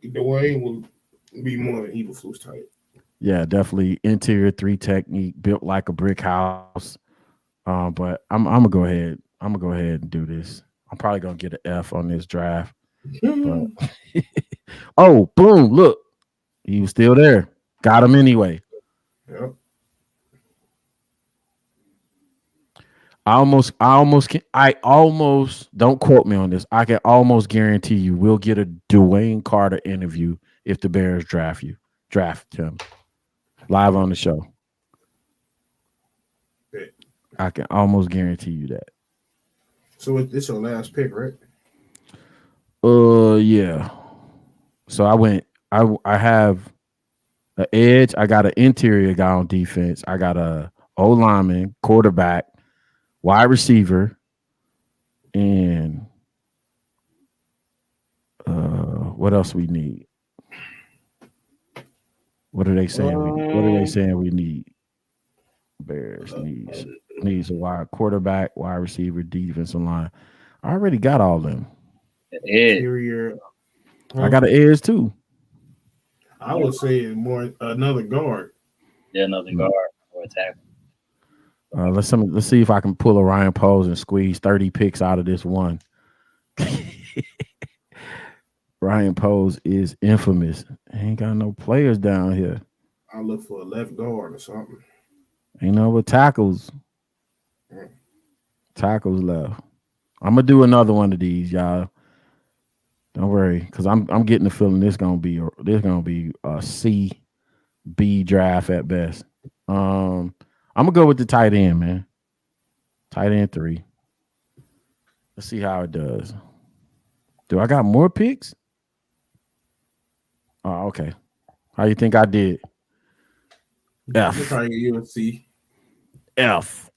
Dwayne will be more an Eberflus type. Yeah, definitely interior 3 technique, built like a brick house. But I'm gonna go ahead. I'm gonna go ahead and do this. I'm probably gonna get an F on this draft. But oh, boom! Look, he was still there. Got him anyway. Yep. I almost don't quote me on this. I can almost guarantee you we'll get a Dwayne Carter interview if the Bears draft him live on the show. I can almost guarantee you that. So it's your last pick, right? Yeah. So I have an edge. I got an interior guy on defense. I got a O lineman, quarterback, wide receiver, and what else we need? What are they saying we need? Bears needs a wide quarterback, wide receiver, defensive line. I already got all them. Interior. I got an edge too. I would say more another guard. Yeah, another guard or a tackle. Let's see if I can pull a Ryan Poles and squeeze 30 picks out of this one. Ryan Poles is infamous. Ain't got no players down here. I'll look for a left guard or something. Ain't no but tackles. Tackles left. I'm gonna do another one of these, y'all. Don't worry, because I'm getting the feeling this gonna be a C, B draft at best. I'm gonna go with the tight end, man. Tight end 3. Let's see how it does. Do I got more picks? Oh, okay. How you think I did? F. Probably UFC. F.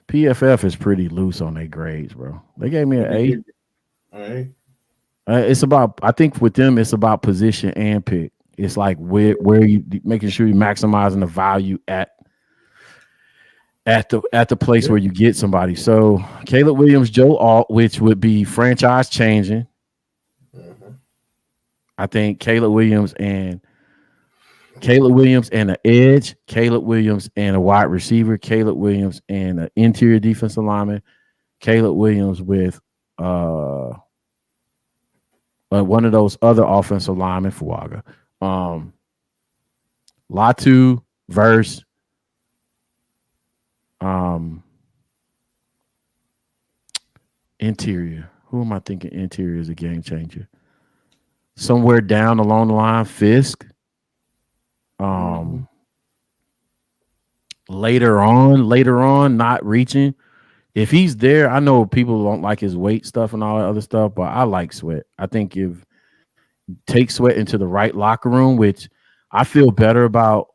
PFF is pretty loose on their grades, bro. They gave me an A. All right. It's about, I think with them, it's about position and pick. It's like where you making sure you're maximizing the value at the place where you get somebody. So Caleb Williams, Joe Alt, which would be franchise changing. I think Caleb Williams and an edge, Caleb Williams and a wide receiver, Caleb Williams and an interior defensive lineman, Caleb Williams with one of those other offensive linemen, Fuaga. Latu verse interior. Who am I thinking interior is a game changer? Somewhere down along the line, Fisk. Later on, not reaching. If he's there, I know people don't like his weight stuff and all that other stuff, but I like Sweat. I think if take Sweat into the right locker room, which I feel better about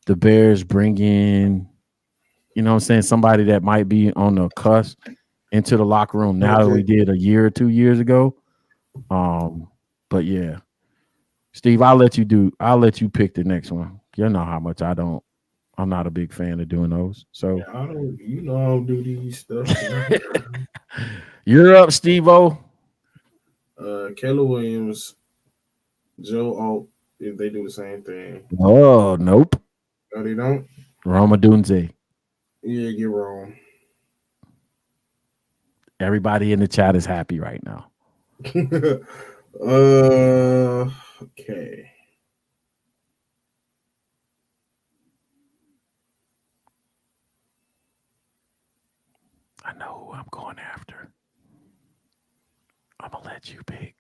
the Bears bringing, you know what I'm saying, somebody that might be on the cusp into the locker room now than we did a year or 2 years ago. But yeah, Steve, I'll let you pick the next one. You know how much I'm not a big fan of doing those. So yeah, I don't do these stuff. You're up, Steve-O. Caleb Williams, Joe Alt, if they do the same thing. Oh, nope. No, they don't. Roma Dunze. Yeah, you're wrong. Everybody in the chat is happy right now. Okay. I know who I'm going after. I'm gonna let you pick.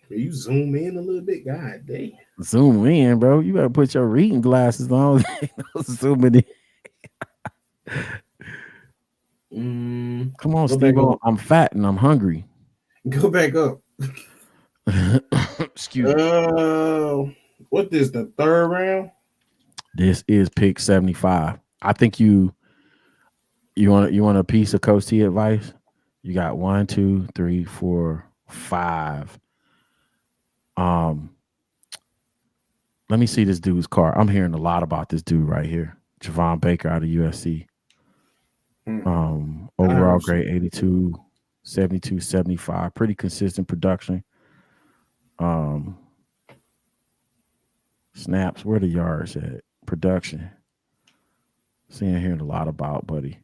Can you zoom in a little bit? God dang. Zoom in, bro. You better put your reading glasses on. Zooming in. Come on, Steve. I'm fat and I'm hungry. Go back up. Excuse me. What is the third round? This is pick 75. I think you want a piece of Coach T advice? You got 1, 2, 3, 4, 5. Let me see this dude's card. I'm hearing a lot about this dude right here. Javon Baker out of USC. Overall grade 82, 72, 75. Pretty consistent production. Snaps, where the yards at? Production. Hearing a lot about, buddy.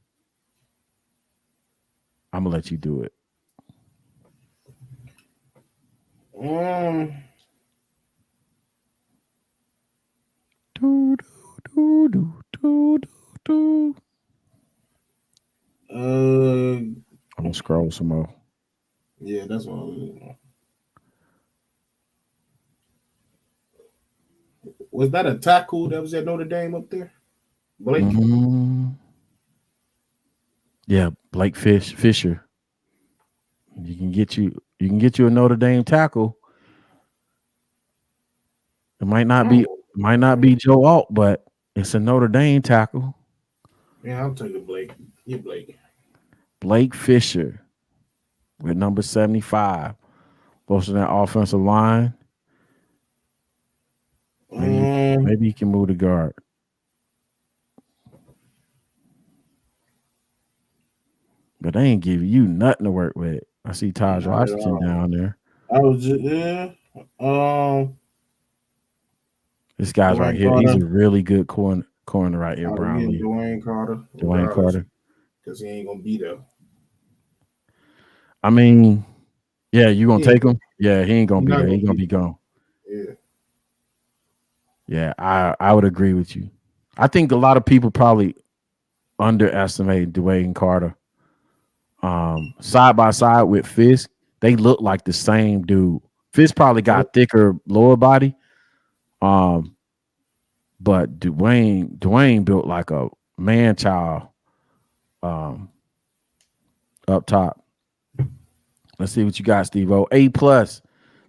I'm gonna let you do it. I'm gonna scroll some more. Yeah, that's what I was doing. Was that a tackle that was at Notre Dame up there? Blake? Yeah, Blake Fisher. You can get you a Notre Dame tackle. It might not be Joe Alt, but it's a Notre Dame tackle. Yeah, I'll take Blake. Yeah, Blake. Blake Fisher with number 75. Posting that offensive line. Maybe he can move the guard. But they ain't giving you nothing to work with. I see Taj Washington down there. I was just this guy's right here. He's a really good corner right here, Brownlee. Dwayne Carter. Because he ain't gonna be there. I mean, yeah, you gonna take him? Yeah, he ain't gonna be there. He's gonna be gone. Yeah. Yeah, I would agree with you. I think a lot of people probably underestimate Dwayne Carter. Side by side with Fisk, they look like the same dude. Fisk probably got thicker lower body, But Dwayne built like a man child up top. Let's see what you got, Steve-O. A+.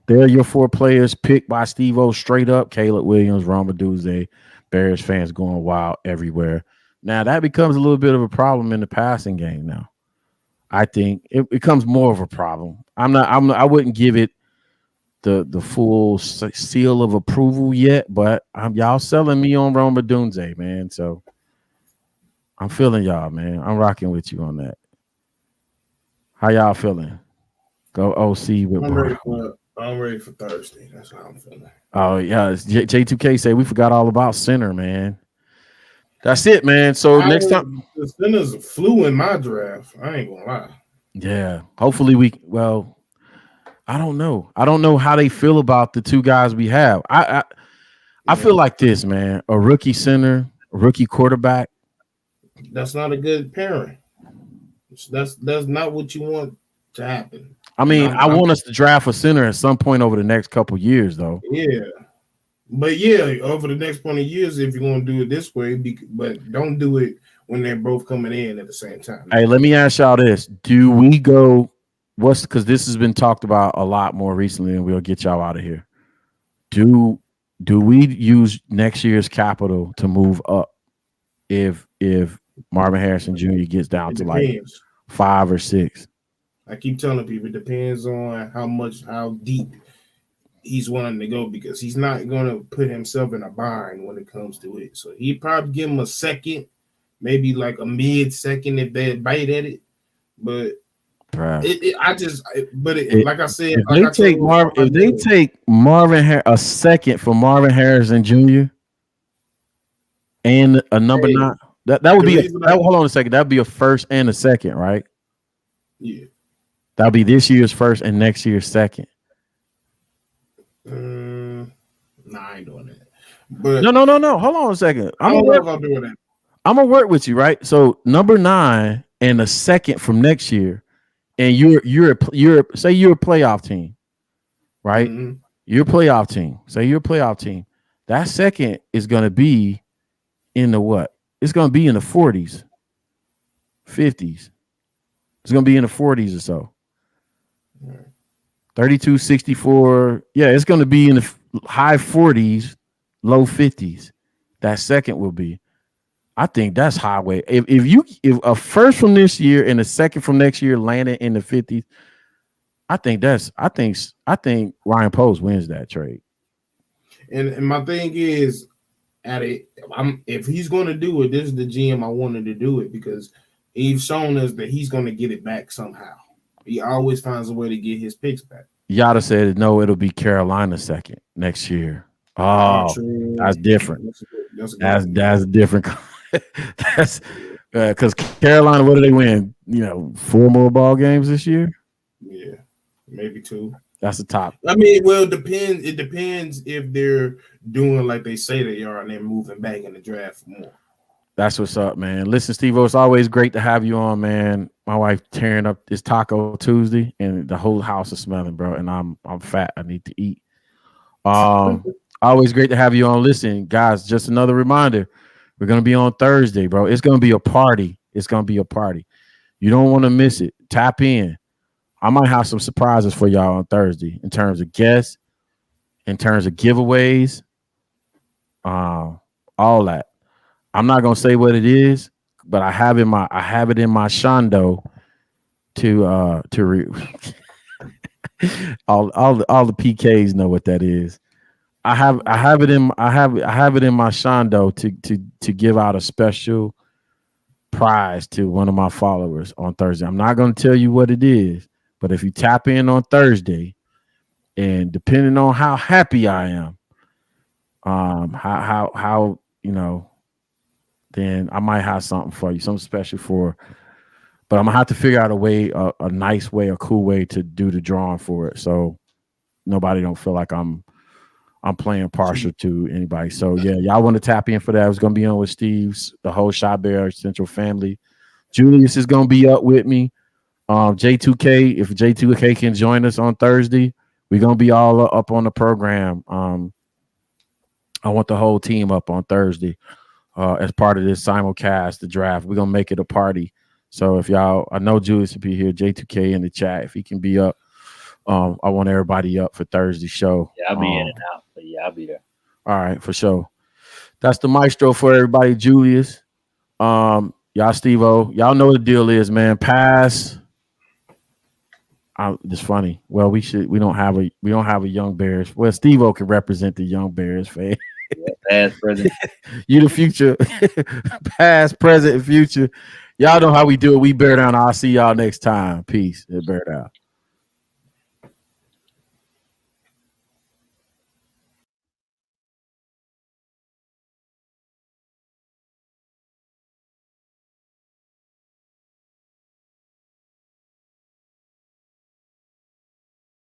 There are your 4 players picked by Steve-O straight up. Caleb Williams, Roma Duze, Bears fans going wild everywhere. Now that becomes a little bit of a problem in the passing game now. I think it becomes more of a problem. I wouldn't give it the full seal of approval yet, but y'all selling me on Roma Dunze, man. So I'm feeling y'all, man. I'm rocking with you on that. How y'all feeling? Go OC with I'm ready for Thursday. That's how I'm feeling. Oh yeah, J2K say we forgot all about center, man. That's it, man. So next time the centers flew in my draft. I ain't gonna lie. Yeah, hopefully I don't know. I don't know how they feel about the 2 guys we have. I feel like this, man. A rookie center, a rookie quarterback. That's not a good pairing. That's not what you want to happen. I mean, I want us to draft a center at some point over the next couple years, though. Yeah. But yeah, over the next 20 years, if you're going to do it this way, but don't do it when they're both coming in at the same time. Hey, let me ask y'all this. Do we go because this has been talked about a lot more recently, and we'll get y'all out of here. Do we use next year's capital to move up if Marvin Harrison Jr. gets down to like 5 or 6? I keep telling people it depends on how deep he's wanting to go, because he's not going to put himself in a bind when it comes to it. So he'd probably give him a second, maybe like a mid-second if they bite at it. But like I said, if they take a second for Marvin Harrison Jr. and a number 9, that would be hold on a second. That would be a first and a second, right? Yeah. That'll be this year's first and next year's second. Nah, I ain't doing that. But no. Hold on a second. I'm doing that. I'm gonna work with you, right? So number 9 and a second from next year, and you're say you're a playoff team, right? Mm-hmm. You're a playoff team. Say you're a playoff team. That second is gonna be in the what? It's gonna be in the 40s, 50s. It's gonna be in the 40s or so. 32, 64. Yeah, it's going to be in the high 40s, low 50s. That second will be. I think that's highway. If a first from this year and a second from next year landed in the 50s, I think Ryan Post wins that trade. And my thing is, if he's going to do it, this is the GM I wanted to do it, because he's shown us that he's going to get it back somehow. He always finds a way to get his picks back. Yada said, no, it'll be Carolina second next year. Oh, that's different. That's different. That's because Carolina, what do they win? 4 more ball games this year? Yeah, maybe 2. That's the top. I mean, well, it depends if they're doing like they say they are and they're moving back in the draft for more. That's what's up, man. Listen, Steve-O, it's always great to have you on, man. My wife tearing up this Taco Tuesday, and the whole house is smelling, bro. And I'm fat. I need to eat. Always great to have you on. Listen, guys, just another reminder. We're gonna be on Thursday, bro. It's gonna be a party. You don't want to miss it. Tap in. I might have some surprises for y'all on Thursday in terms of guests, in terms of giveaways, all that. I'm not gonna say what it is, but I have it in my shondo to all the PKs know what that is. I have it in my shondo to give out a special prize to one of my followers on Thursday. I'm not gonna tell you what it is, but if you tap in on Thursday, and depending on how happy I am, how then I might have something for you, something special but I'm gonna have to figure out a way, a nice way, a cool way to do the drawing for it, so nobody don't feel like I'm playing partial to anybody. So yeah, y'all want to tap in for that. I was gonna be on with Steve's, the whole Shy Bear Central family. Julius is gonna be up with me. J2K, if J2K can join us on Thursday, we're gonna be all up on the program. I want the whole team up on Thursday as part of this simulcast, the draft. We're gonna make it a party. So if y'all, I know Julius will be here, J2K in the chat. If he can be up, I want everybody up for Thursday's show. Yeah, I'll be in and out, but yeah, I'll be there. All right, for sure. That's the maestro for everybody, Julius. Y'all, Steve-O, y'all know what the deal is, man. Pass. It's funny. Well, we don't have a young Bears. Well, Steve-O can represent the young Bears fan. Yeah, past, present. You the future, past, present, and future. Y'all know how we do it. We bear down. I'll see y'all next time. Peace. Bear down.